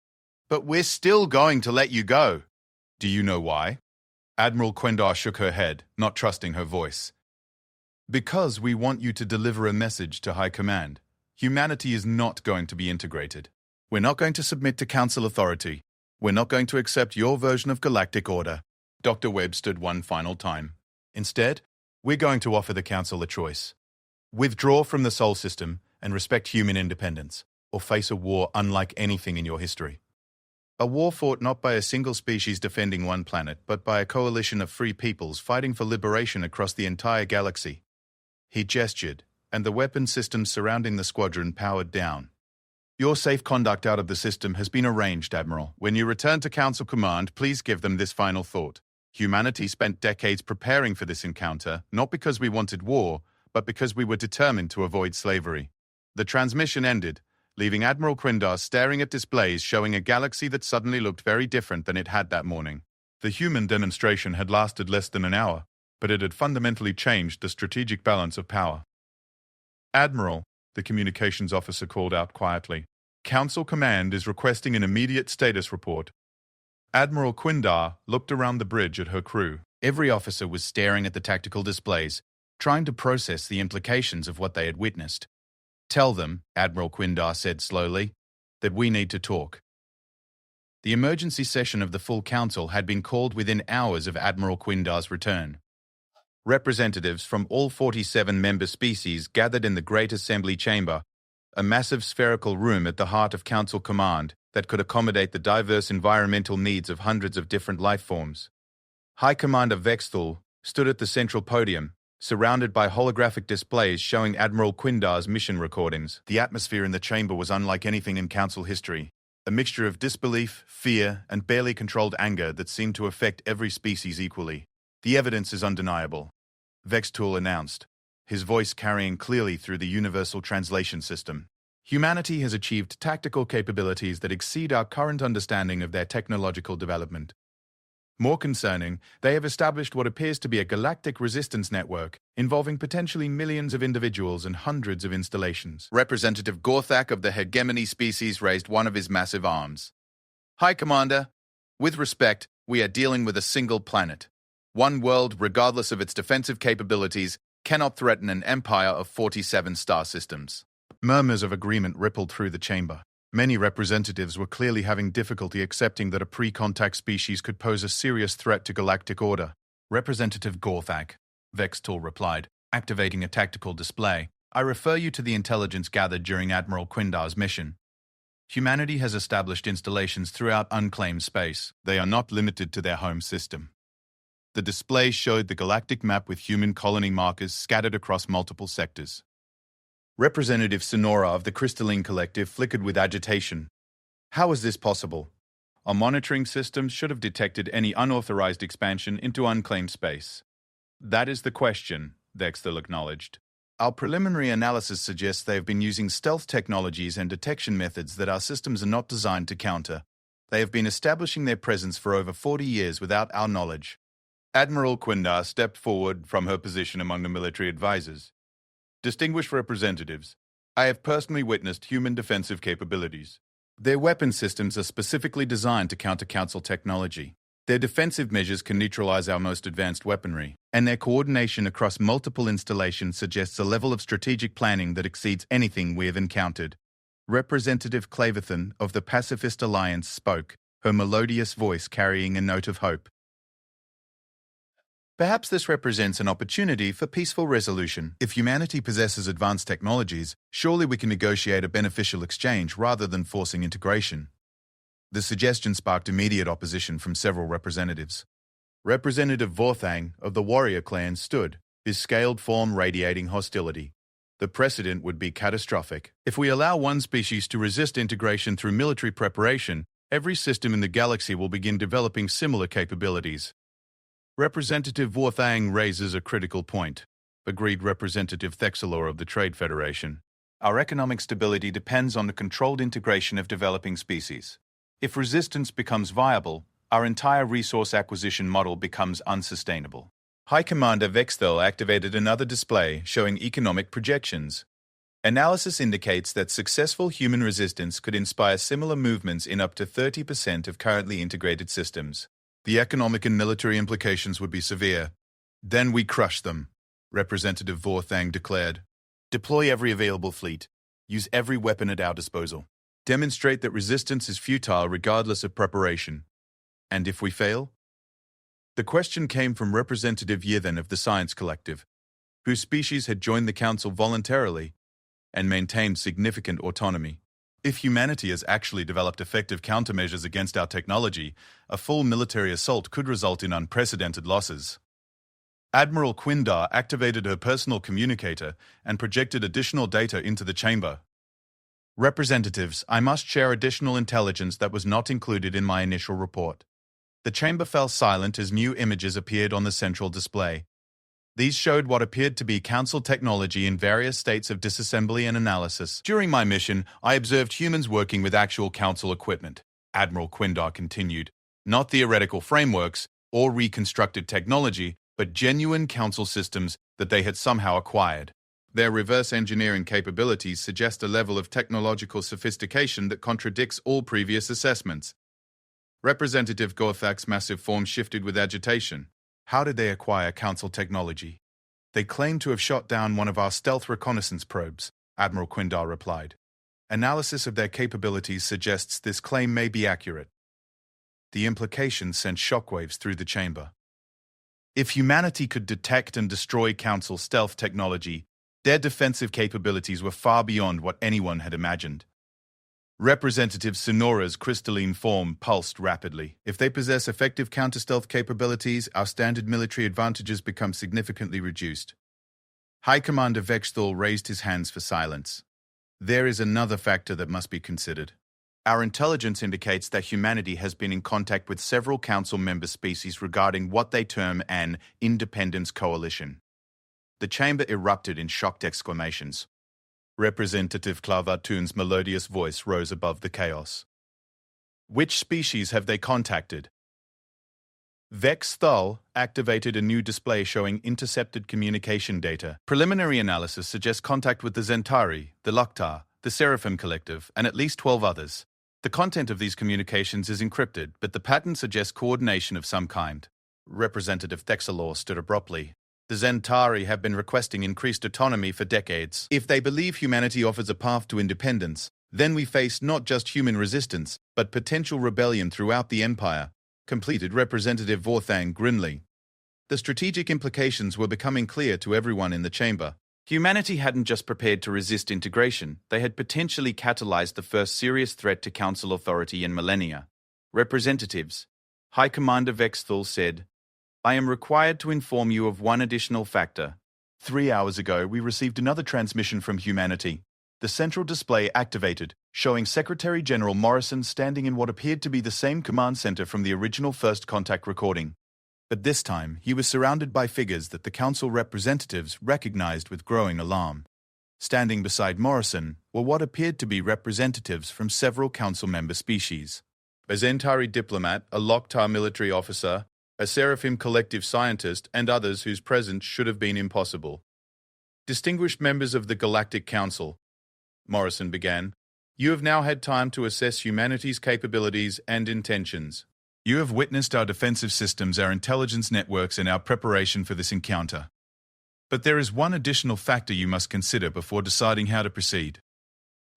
But we're still going to let you go. Do you know why? Admiral Quindar shook her head, not trusting her voice. Because we want you to deliver a message to High Command. Humanity is not going to be integrated. We're not going to submit to Council authority. We're not going to accept your version of galactic order. Dr. Webb stood one final time. Instead, we're going to offer the Council a choice. Withdraw from the Sol system and respect human independence, or face a war unlike anything in your history. A war fought not by a single species defending one planet, but by a coalition of free peoples fighting for liberation across the entire galaxy. He gestured, and the weapon systems surrounding the squadron powered down. Your safe conduct out of the system has been arranged, Admiral. When you return to Council Command, please give them this final thought. Humanity spent decades preparing for this encounter, not because we wanted war, but because we were determined to avoid slavery. The transmission ended, leaving Admiral Quindar staring at displays showing a galaxy that suddenly looked very different than it had that morning. The human demonstration had lasted less than an hour, but it had fundamentally changed the strategic balance of power. Admiral, the communications officer called out quietly, Council Command is requesting an immediate status report. Admiral Quindar looked around the bridge at her crew. Every officer was staring at the tactical displays, trying to process the implications of what they had witnessed. Tell them, Admiral Quindar said slowly, that we need to talk. The emergency session of the full council had been called within hours of Admiral Quindar's return. Representatives from all 47 member species gathered in the Great Assembly Chamber, a massive spherical room at the heart of Council Command that could accommodate the diverse environmental needs of hundreds of different life forms. High Commander Vexthul stood at the central podium, surrounded by holographic displays showing Admiral Quindar's mission recordings. The atmosphere in the chamber was unlike anything in Council history, a mixture of disbelief, fear, and barely controlled anger that seemed to affect every species equally. The evidence is undeniable, Vexthul announced, his voice carrying clearly through the universal translation system. Humanity has achieved tactical capabilities that exceed our current understanding of their technological development. More concerning, they have established what appears to be a galactic resistance network involving potentially millions of individuals and hundreds of installations. Representative Gorthak of the hegemony species raised one of his massive arms. High Commander, with respect, we are dealing with a single planet. One world, regardless of its defensive capabilities, cannot threaten an empire of 47 star systems. Murmurs of agreement rippled through the chamber. Many representatives were clearly having difficulty accepting that a pre-contact species could pose a serious threat to galactic order. Representative Gorthak, Vexthul replied, activating a tactical display. I refer you to the intelligence gathered during Admiral Quindar's mission. Humanity has established installations throughout unclaimed space. They are not limited to their home system. The display showed the galactic map with human colony markers scattered across multiple sectors. Representative Sonora of the Crystalline Collective flickered with agitation. How is this possible? Our monitoring systems should have detected any unauthorized expansion into unclaimed space. That is the question, Vexthul acknowledged. Our preliminary analysis suggests they have been using stealth technologies and detection methods that our systems are not designed to counter. They have been establishing their presence for over 40 years without our knowledge. Admiral Quindar stepped forward from her position among the military advisors. Distinguished representatives, I have personally witnessed human defensive capabilities. Their weapon systems are specifically designed to counter Council technology. Their defensive measures can neutralize our most advanced weaponry, and their coordination across multiple installations suggests a level of strategic planning that exceeds anything we have encountered. Representative Claverthan of the Pacifist Alliance spoke, her melodious voice carrying a note of hope. Perhaps this represents an opportunity for peaceful resolution. If humanity possesses advanced technologies, surely we can negotiate a beneficial exchange rather than forcing integration. The suggestion sparked immediate opposition from several representatives. Representative Vorthang of the warrior clan stood, his scaled form radiating hostility. The precedent would be catastrophic. If we allow one species to resist integration through military preparation, every system in the galaxy will begin developing similar capabilities. Representative Vorthang raises a critical point, agreed Representative Thexelor of the Trade Federation. Our economic stability depends on the controlled integration of developing species. If resistance becomes viable, our entire resource acquisition model becomes unsustainable. High Commander Vexthel activated another display showing economic projections. Analysis indicates that successful human resistance could inspire similar movements in up to 30% of currently integrated systems. The economic and military implications would be severe. Then we crush them, Representative Vorthang declared. Deploy every available fleet. Use every weapon at our disposal. Demonstrate that resistance is futile regardless of preparation. And if we fail? The question came from Representative Yithan of the Science Collective, whose species had joined the Council voluntarily and maintained significant autonomy. If humanity has actually developed effective countermeasures against our technology, a full military assault could result in unprecedented losses. Admiral Quindar activated her personal communicator and projected additional data into the chamber. Representatives, I must share additional intelligence that was not included in my initial report. The chamber fell silent as new images appeared on the central display. These showed what appeared to be Council technology in various states of disassembly and analysis. During my mission, I observed humans working with actual Council equipment, Admiral Quindar continued. Not theoretical frameworks or reconstructed technology, but genuine Council systems that they had somehow acquired. Their reverse engineering capabilities suggest a level of technological sophistication that contradicts all previous assessments. Representative Gorthak's massive form shifted with agitation. How did they acquire Council technology? They claim to have shot down one of our stealth reconnaissance probes, Admiral Quindar replied. Analysis of their capabilities suggests this claim may be accurate. The implications sent shockwaves through the chamber. If humanity could detect and destroy Council stealth technology, their defensive capabilities were far beyond what anyone had imagined. Representative Sonora's crystalline form pulsed rapidly. If they possess effective counter-stealth capabilities, our standard military advantages become significantly reduced. High Commander Vexthal raised his hands for silence. There is another factor that must be considered. Our intelligence indicates that humanity has been in contact with several Council member species regarding what they term an independence coalition. The chamber erupted in shocked exclamations. Representative Clavartun's melodious voice rose above the chaos. Which species have they contacted? Vexthal activated a new display showing intercepted communication data. Preliminary analysis suggests contact with the Zentari, the Loktar, the Seraphim Collective, and at least 12 others. The content of these communications is encrypted, but the pattern suggests coordination of some kind. Representative Thexelor stood abruptly. The Zentari have been requesting increased autonomy for decades. If they believe humanity offers a path to independence, then we face not just human resistance, but potential rebellion throughout the Empire, completed Representative Vorthang grimly. The strategic implications were becoming clear to everyone in the chamber. Humanity hadn't just prepared to resist integration, they had potentially catalyzed the first serious threat to Council authority in millennia. Representatives, High Commander Vexthal said, I am required to inform you of one additional factor. 3 hours ago, we received another transmission from humanity. The central display activated, showing Secretary General Morrison standing in what appeared to be the same command center from the original first contact recording. But this time, he was surrounded by figures that the Council representatives recognized with growing alarm. Standing beside Morrison were what appeared to be representatives from several Council member species. A Zentari diplomat, a Loktar military officer, a Seraphim Collective scientist, and others whose presence should have been impossible. Distinguished members of the Galactic Council, Morrison began, You have now had time to assess humanity's capabilities and intentions. You have witnessed our defensive systems, our intelligence networks, and our preparation for this encounter. But there is one additional factor you must consider before deciding how to proceed.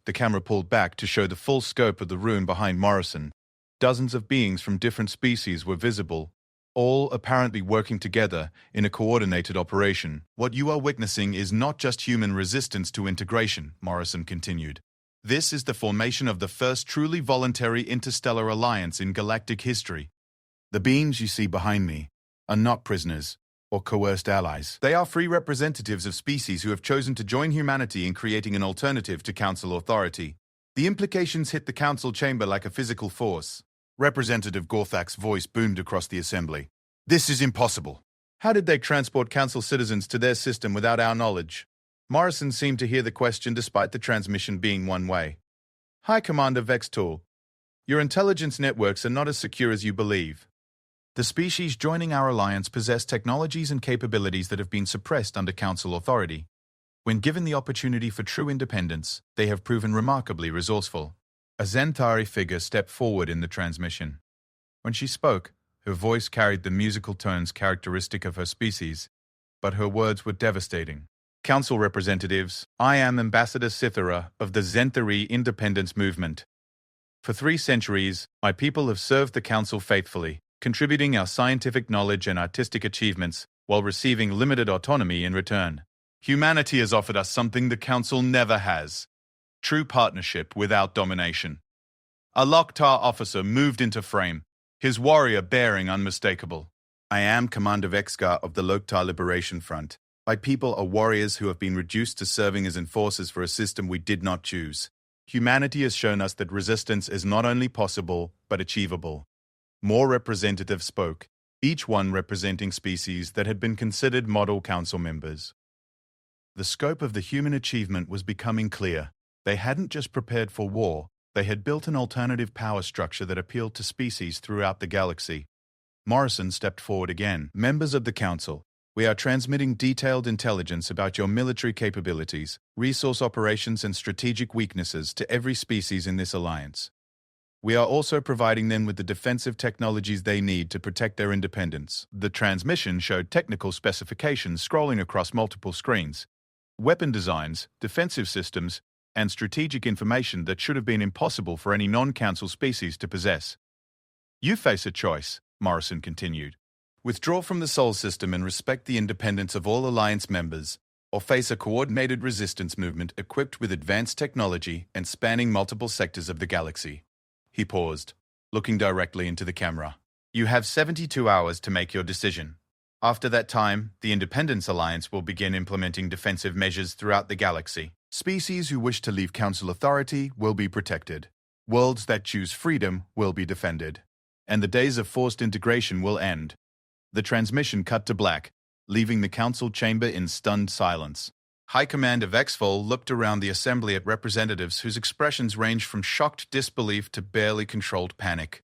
The camera pulled back to show the full scope of the room behind Morrison. Dozens of beings from different species were visible, all apparently working together in a coordinated operation. What you are witnessing is not just human resistance to integration, Morrison continued. This is the formation of the first truly voluntary interstellar alliance in galactic history. The beings you see behind me are not prisoners or coerced allies. They are free representatives of species who have chosen to join humanity in creating an alternative to Council authority. The implications hit the Council chamber like a physical force. Representative Gorthak's voice boomed across the assembly. This is impossible. How did they transport Council citizens to their system without our knowledge? Morrison seemed to hear the question despite the transmission being one way. Hi, Commander Vextool. Your intelligence networks are not as secure as you believe. The species joining our alliance possess technologies and capabilities that have been suppressed under Council authority. When given the opportunity for true independence, they have proven remarkably resourceful. A Zenthari figure stepped forward in the transmission. When she spoke, her voice carried the musical tones characteristic of her species, but her words were devastating. Council representatives, I am Ambassador Cythera of the Zenthari Independence Movement. For 3 centuries, my people have served the Council faithfully, contributing our scientific knowledge and artistic achievements while receiving limited autonomy in return. Humanity has offered us something the Council never has: true partnership without domination. A Loktar officer moved into frame, his warrior bearing unmistakable. I am Commander Vexgar of the Loktar Liberation Front. My people are warriors who have been reduced to serving as enforcers for a system we did not choose. Humanity has shown us that resistance is not only possible, but achievable. More representatives spoke, each one representing species that had been considered model council members. The scope of the human achievement was becoming clear. They hadn't just prepared for war, they had built an alternative power structure that appealed to species throughout the galaxy. Morrison stepped forward again. Members of the Council, we are transmitting detailed intelligence about your military capabilities, resource operations, and strategic weaknesses to every species in this alliance. We are also providing them with the defensive technologies they need to protect their independence. The transmission showed technical specifications scrolling across multiple screens, weapon designs, defensive systems, and strategic information that should have been impossible for any non-Council species to possess. You face a choice, Morrison continued. Withdraw from the Sol system and respect the independence of all Alliance members, or face a coordinated resistance movement equipped with advanced technology and spanning multiple sectors of the galaxy. He paused, looking directly into the camera. You have 72 hours to make your decision. After that time, the Independence Alliance will begin implementing defensive measures throughout the galaxy. Species who wish to leave Council authority will be protected. Worlds that choose freedom will be defended. And the days of forced integration will end. The transmission cut to black, leaving the Council chamber in stunned silence. High Commander Vexfol looked around the assembly at representatives whose expressions ranged from shocked disbelief to barely controlled panic.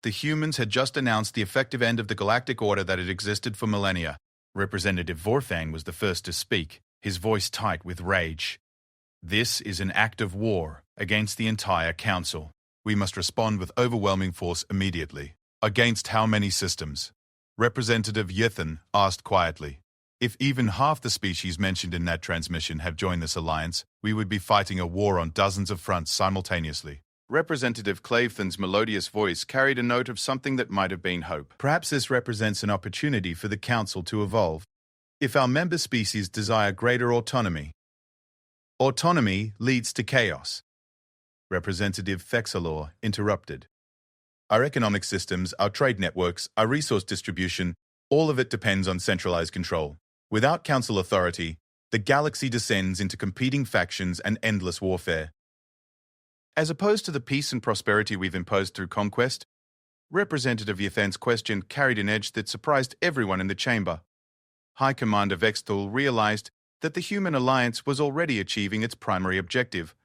The humans had just announced the effective end of the galactic order that had existed for millennia. Representative Vorfang was the first to speak, his voice tight with rage. This is an act of war against the entire Council. We must respond with overwhelming force immediately. Against how many systems? Representative Yithan asked quietly. If even half the species mentioned in that transmission have joined this alliance, we would be fighting a war on dozens of fronts simultaneously. Representative Clavethan's melodious voice carried a note of something that might have been hope. Perhaps this represents an opportunity for the Council to evolve. If our member species desire greater autonomy, autonomy leads to chaos. Representative Fexalor interrupted. Our economic systems, our trade networks, our resource distribution, all of it depends on centralized control. Without Council authority, the galaxy descends into competing factions and endless warfare. As opposed to the peace and prosperity we've imposed through conquest, Representative Yathan's question carried an edge that surprised everyone in the chamber. High Commander Vexthal realized that the human alliance was already achieving its primary objective.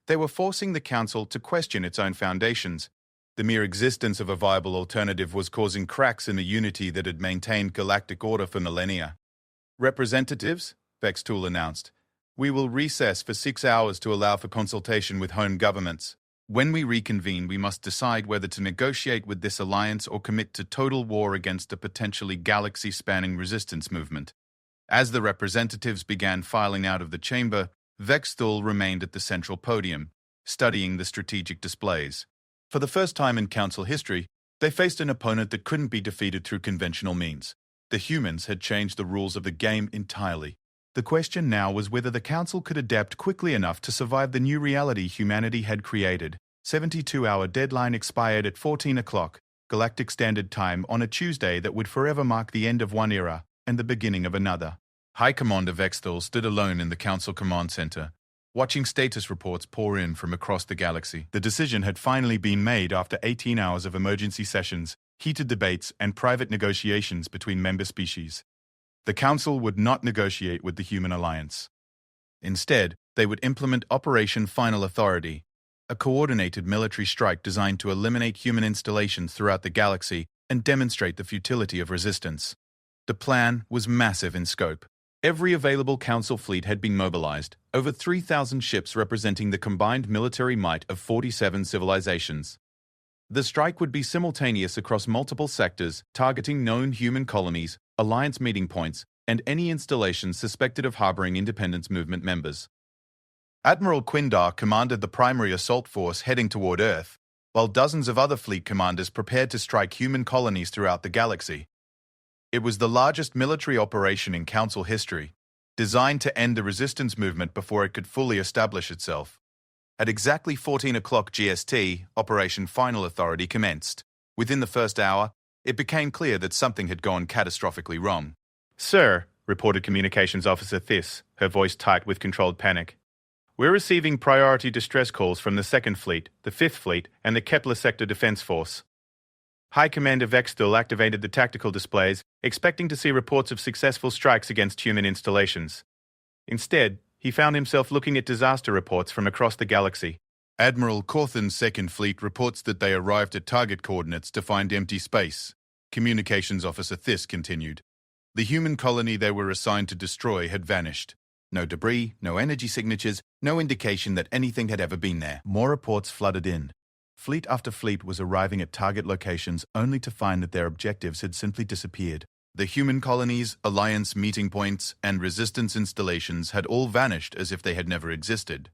They were forcing the Council to question its own foundations. The mere existence of a viable alternative was causing cracks in the unity that had maintained galactic order for millennia. Representatives, Vextool announced, We will recess for 6 hours to allow for consultation with home governments. When we reconvene, we must decide whether to negotiate with this alliance or commit to total war against a potentially galaxy-spanning resistance movement. As the representatives began filing out of the chamber, Vexthul remained at the central podium, studying the strategic displays. For the first time in Council history, they faced an opponent that couldn't be defeated through conventional means. The humans had changed the rules of the game entirely. The question now was whether the Council could adapt quickly enough to survive the new reality humanity had created. 72-hour deadline expired at 14 o'clock, Galactic Standard Time, on a Tuesday that would forever mark the end of one era and the beginning of another. High Commander Vexthul stood alone in the Council Command Center, watching status reports pour in from across the galaxy. The decision had finally been made after 18 hours of emergency sessions, heated debates, and private negotiations between member species. The Council would not negotiate with the Human Alliance. Instead, they would implement Operation Final Authority, a coordinated military strike designed to eliminate human installations throughout the galaxy and demonstrate the futility of resistance. The plan was massive in scope. Every available Council fleet had been mobilized, over 3,000 ships representing the combined military might of 47 civilizations. The strike would be simultaneous across multiple sectors, targeting known human colonies, alliance meeting points, and any installations suspected of harboring independence movement members. Admiral Quindar commanded the primary assault force heading toward Earth, while dozens of other fleet commanders prepared to strike human colonies throughout the galaxy. It was the largest military operation in Council history, designed to end the resistance movement before it could fully establish itself. At exactly 14 o'clock GST, Operation Final Authority commenced. Within the first hour, it became clear that something had gone catastrophically wrong. "Sir," reported Communications Officer Thys, her voice tight with controlled panic, "we're receiving priority distress calls from the 2nd Fleet, the 5th Fleet, and the Kepler Sector Defense Force." High Commander Vexthul activated the tactical displays, expecting to see reports of successful strikes against human installations. Instead, he found himself looking at disaster reports from across the galaxy. Admiral Corthan's 2nd Fleet reports that they arrived at target coordinates to find empty space. Communications Officer Thys continued. The human colony they were assigned to destroy had vanished. No debris, no energy signatures, no indication that anything had ever been there. More reports flooded in. Fleet after fleet was arriving at target locations only to find that their objectives had simply disappeared. The human colonies, alliance meeting points, and resistance installations had all vanished as if they had never existed.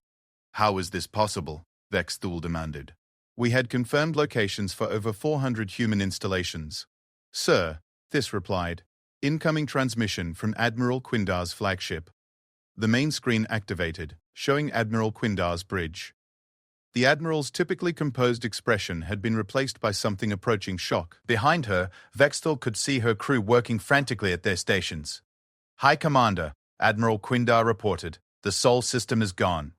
"How is this possible?" Vexthul demanded. "We had confirmed locations for over 400 human installations." "Sir," Thys replied, "incoming transmission from Admiral Quindar's flagship." The main screen activated, showing Admiral Quindar's bridge. The Admiral's typically composed expression had been replaced by something approaching shock. Behind her, Vexthul could see her crew working frantically at their stations. "High Commander," Admiral Quindar reported, "the Sol system is gone."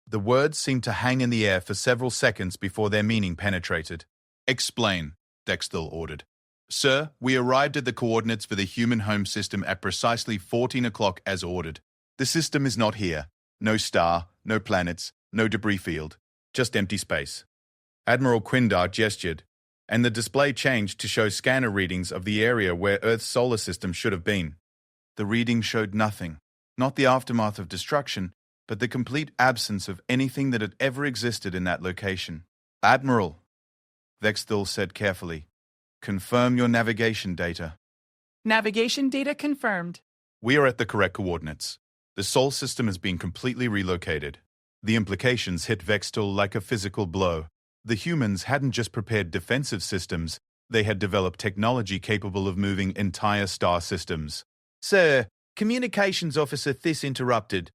The words seemed to hang in the air for several seconds before their meaning penetrated. "Explain," Vexthul ordered. "Sir, we arrived at the coordinates for the human home system at precisely 14 o'clock as ordered. The system is not here. No star, no planets, no debris field, just empty space." Admiral Quindar gestured, and the display changed to show scanner readings of the area where Earth's solar system should have been. The reading showed nothing, not the aftermath of destruction, but the complete absence of anything that had ever existed in that location. "Admiral," Vexthul said carefully, "confirm your navigation data." Navigation data confirmed. "We are at the correct coordinates. The Sol system has been completely relocated." The implications hit Vexthul like a physical blow. The humans hadn't just prepared defensive systems, they had developed technology capable of moving entire star systems. "Sir," Communications Officer Thys interrupted.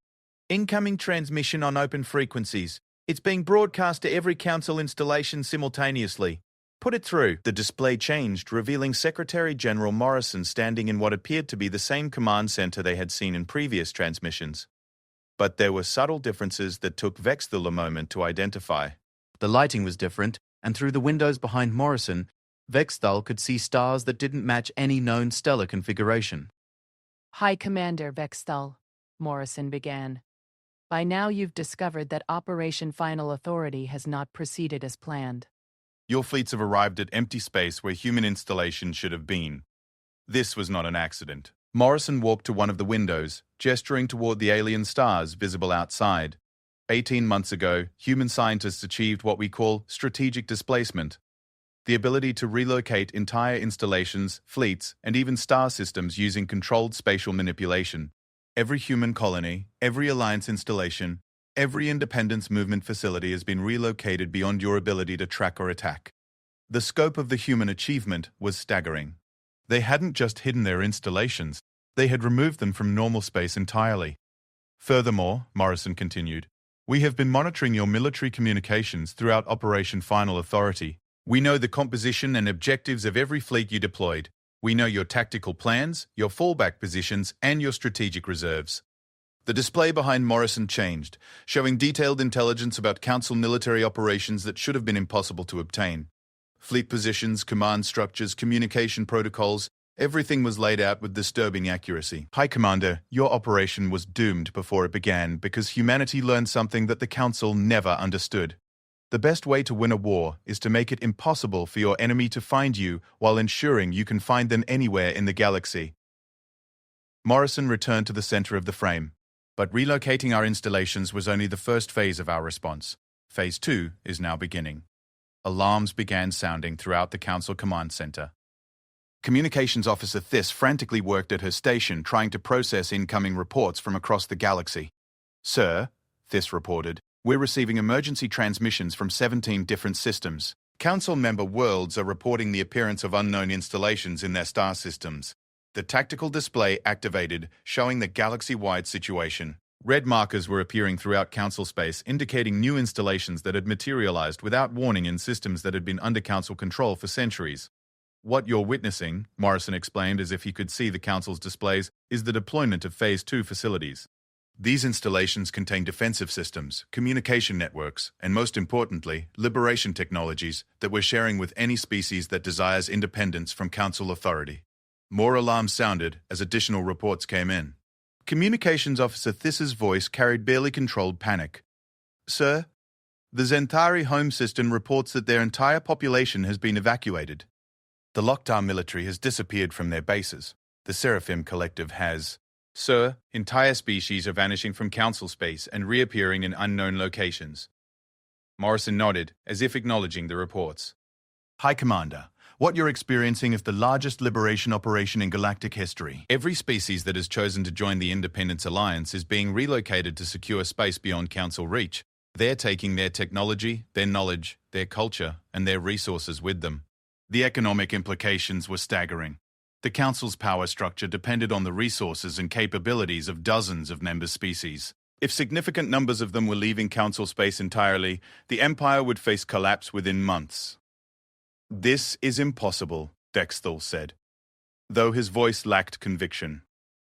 "Incoming transmission on open frequencies. It's being broadcast to every Council installation simultaneously. Put it through." The display changed, revealing Secretary General Morrison standing in what appeared to be the same command center they had seen in previous transmissions. But there were subtle differences that took Vexthul a moment to identify. The lighting was different, and through the windows behind Morrison, Vexthul could see stars that didn't match any known stellar configuration. High Commander Vexthul, Morrison began. "By now you've discovered that Operation Final Authority has not proceeded as planned. Your fleets have arrived at empty space where human installations should have been. This was not an accident. Morrison walked to one of the windows, gesturing toward the alien stars visible outside. 18 months ago, human scientists achieved what we call strategic displacement, the ability to relocate entire installations, fleets, and even star systems using controlled spatial manipulation. Every human colony, every alliance installation, every independence movement facility has been relocated beyond your ability to track or attack. The scope of the human achievement was staggering. They hadn't just hidden their installations, they had removed them from normal space entirely. Furthermore, Morrison continued, we have been monitoring your military communications throughout Operation Final Authority. We know the composition and objectives of every fleet you deployed. We know your tactical plans, your fallback positions, and your strategic reserves. The display behind Morrison changed, showing detailed intelligence about Council military operations that should have been impossible to obtain. Fleet positions, command structures, communication protocols, everything was laid out with disturbing accuracy. High Commander, your operation was doomed before it began because humanity learned something that the Council never understood. The best way to win a war is to make it impossible for your enemy to find you while ensuring you can find them anywhere in the galaxy. Morrison returned to the center of the frame. But relocating our installations was only the first phase of our response. Phase 2 is now beginning. Alarms began sounding throughout the Council Command Center. Communications Officer Thys frantically worked at her station trying to process incoming reports from across the galaxy. Sir, Thys reported, we're receiving emergency transmissions from 17 different systems. Council member worlds are reporting the appearance of unknown installations in their star systems. The tactical display activated, showing the galaxy-wide situation. Red markers were appearing throughout Council space, indicating new installations that had materialized without warning in systems that had been under Council control for centuries. What you're witnessing, Morrison explained as if he could see the Council's displays, is the deployment of Phase 2 facilities. These installations contain defensive systems, communication networks, and most importantly, liberation technologies that we're sharing with any species that desires independence from Council authority. More alarms sounded as additional reports came in. Communications Officer Thys's voice carried barely controlled panic. Sir, the Zentari home system reports that their entire population has been evacuated. The Loktar military has disappeared from their bases. The Seraphim Collective has. Sir, entire species are vanishing from Council space and reappearing in unknown locations. Morrison nodded, as if acknowledging the reports. High Commander, what you're experiencing is the largest liberation operation in galactic history. Every species that has chosen to join the Independence Alliance is being relocated to secure space beyond Council reach. They're taking their technology, their knowledge, their culture, and their resources with them. The economic implications were staggering. The Council's power structure depended on the resources and capabilities of dozens of member species. If significant numbers of them were leaving Council space entirely, the Empire would face collapse within months. This is impossible, Dexthal said, though his voice lacked conviction.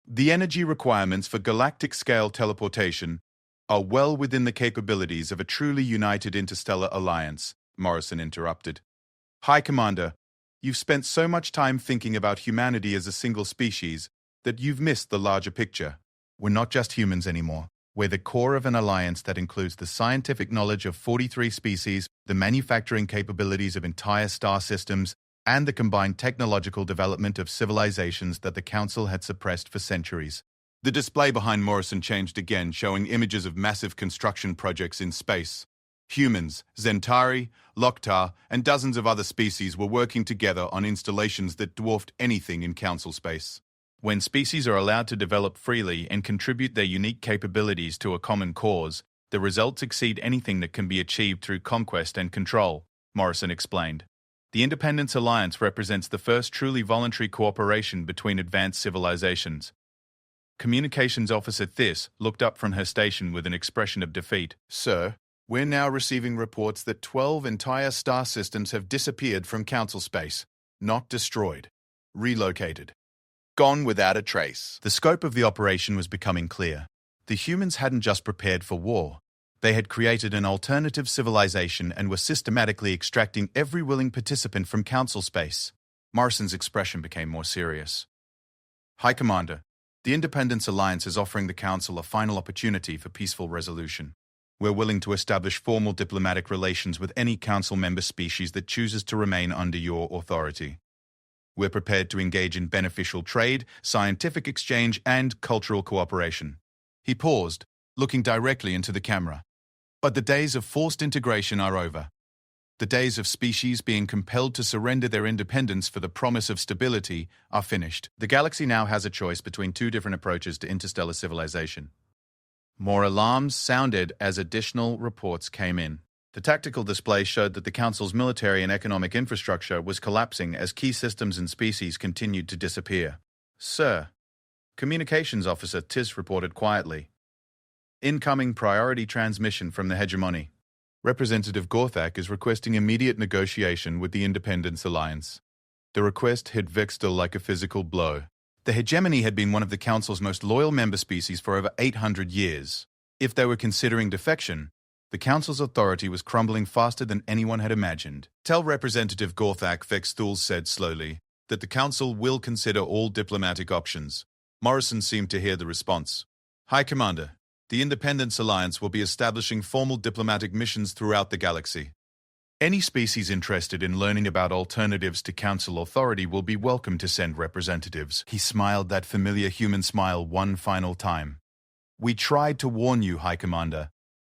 The energy requirements for galactic-scale teleportation are well within the capabilities of a truly united interstellar alliance, Morrison interrupted. High Commander, you've spent so much time thinking about humanity as a single species that you've missed the larger picture. We're not just humans anymore. We're the core of an alliance that includes the scientific knowledge of 43 species, the manufacturing capabilities of entire star systems, and the combined technological development of civilizations that the Council had suppressed for centuries. The display behind Morrison changed again, showing images of massive construction projects in space. Humans, Zentari, Loktar, and dozens of other species were working together on installations that dwarfed anything in Council space. When species are allowed to develop freely and contribute their unique capabilities to a common cause, the results exceed anything that can be achieved through conquest and control, Morrison explained. The Independence Alliance represents the first truly voluntary cooperation between advanced civilizations. Communications Officer Thys looked up from her station with an expression of defeat. Sir, we're now receiving reports that 12 entire star systems have disappeared from Council space, not destroyed, relocated, gone without a trace. The scope of the operation was becoming clear. The humans hadn't just prepared for war. They had created an alternative civilization and were systematically extracting every willing participant from Council space. Morrison's expression became more serious. High Commander, the Independence Alliance is offering the Council a final opportunity for peaceful resolution. We're willing to establish formal diplomatic relations with any Council member species that chooses to remain under your authority. We're prepared to engage in beneficial trade, scientific exchange, and cultural cooperation. He paused, looking directly into the camera. But the days of forced integration are over. The days of species being compelled to surrender their independence for the promise of stability are finished. The galaxy now has a choice between two different approaches to interstellar civilization. More alarms sounded as additional reports came in. The tactical display showed that the Council's military and economic infrastructure was collapsing as key systems and species continued to disappear. Sir, Communications Officer Tiz reported quietly. Incoming priority transmission from the hegemony. Representative Gorthak is requesting immediate negotiation with the Independence Alliance. The request hit Vextel like a physical blow. The hegemony had been one of the Council's most loyal member species for over 800 years. If they were considering defection, the Council's authority was crumbling faster than anyone had imagined. Tell Representative Gorthak, Vextel said slowly, that the Council will consider all diplomatic options. Morrison seemed to hear the response. High Commander, the Independence Alliance will be establishing formal diplomatic missions throughout the galaxy. Any species interested in learning about alternatives to Council authority will be welcome to send representatives. He smiled that familiar human smile one final time. We tried to warn you, High Commander.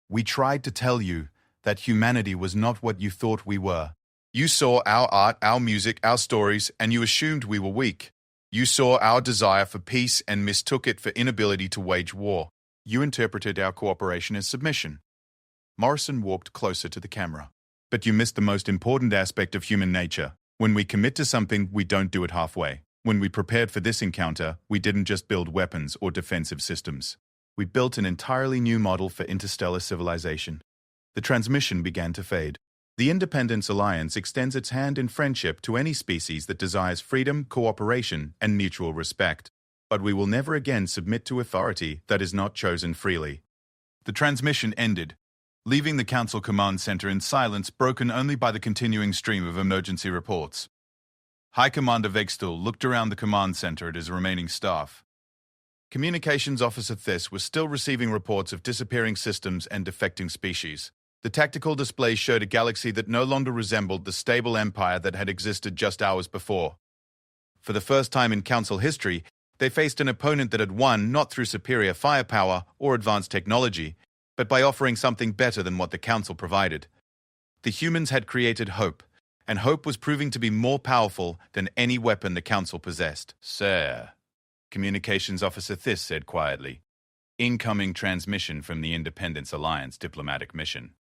We tried to tell you that humanity was not what you thought we were. You saw our art, our music, our stories, and you assumed we were weak. You saw our desire for peace and mistook it for inability to wage war. You interpreted our cooperation as submission. Morrison walked closer to the camera. But you missed the most important aspect of human nature. When we commit to something, we don't do it halfway. When we prepared for this encounter, we didn't just build weapons or defensive systems. We built an entirely new model for interstellar civilization. The transmission began to fade. The Independence Alliance extends its hand in friendship to any species that desires freedom, cooperation, and mutual respect. But we will never again submit to authority that is not chosen freely. The transmission ended, leaving the Council Command Center in silence, broken only by the continuing stream of emergency reports. High Commander Vextel looked around the command center at his remaining staff. Communications Officer Thess was still receiving reports of disappearing systems and defecting species. The tactical display showed a galaxy that no longer resembled the stable empire that had existed just hours before. For the first time in Council history, they faced an opponent that had won not through superior firepower or advanced technology, but by offering something better than what the Council provided. The humans had created hope, and hope was proving to be more powerful than any weapon the Council possessed. Sir, Communications Officer Thess said quietly. Incoming transmission from the Independence Alliance diplomatic mission.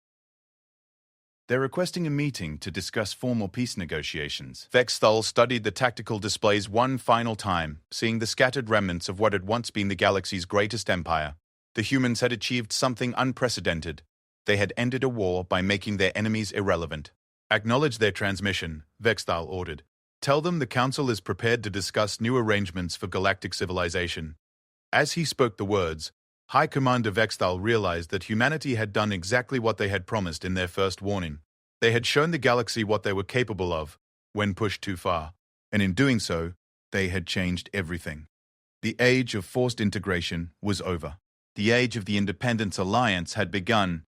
They're requesting a meeting to discuss formal peace negotiations. Vexthal studied the tactical displays one final time, seeing the scattered remnants of what had once been the galaxy's greatest empire. The humans had achieved something unprecedented. They had ended a war by making their enemies irrelevant. Acknowledge their transmission, Vexthal ordered. Tell them the Council is prepared to discuss new arrangements for galactic civilization. As he spoke the words, High Commander Vexthal realized that humanity had done exactly what they had promised in their first warning. They had shown the galaxy what they were capable of when pushed too far, and in doing so, they had changed everything. The age of forced integration was over. The age of the Independence Alliance had begun,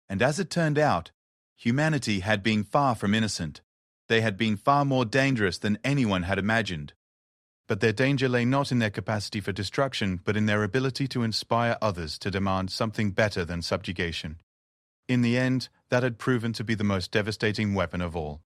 and as it turned out, humanity had been far from innocent. They had been far more dangerous than anyone had imagined. But their danger lay not in their capacity for destruction, but in their ability to inspire others to demand something better than subjugation. In the end, that had proven to be the most devastating weapon of all.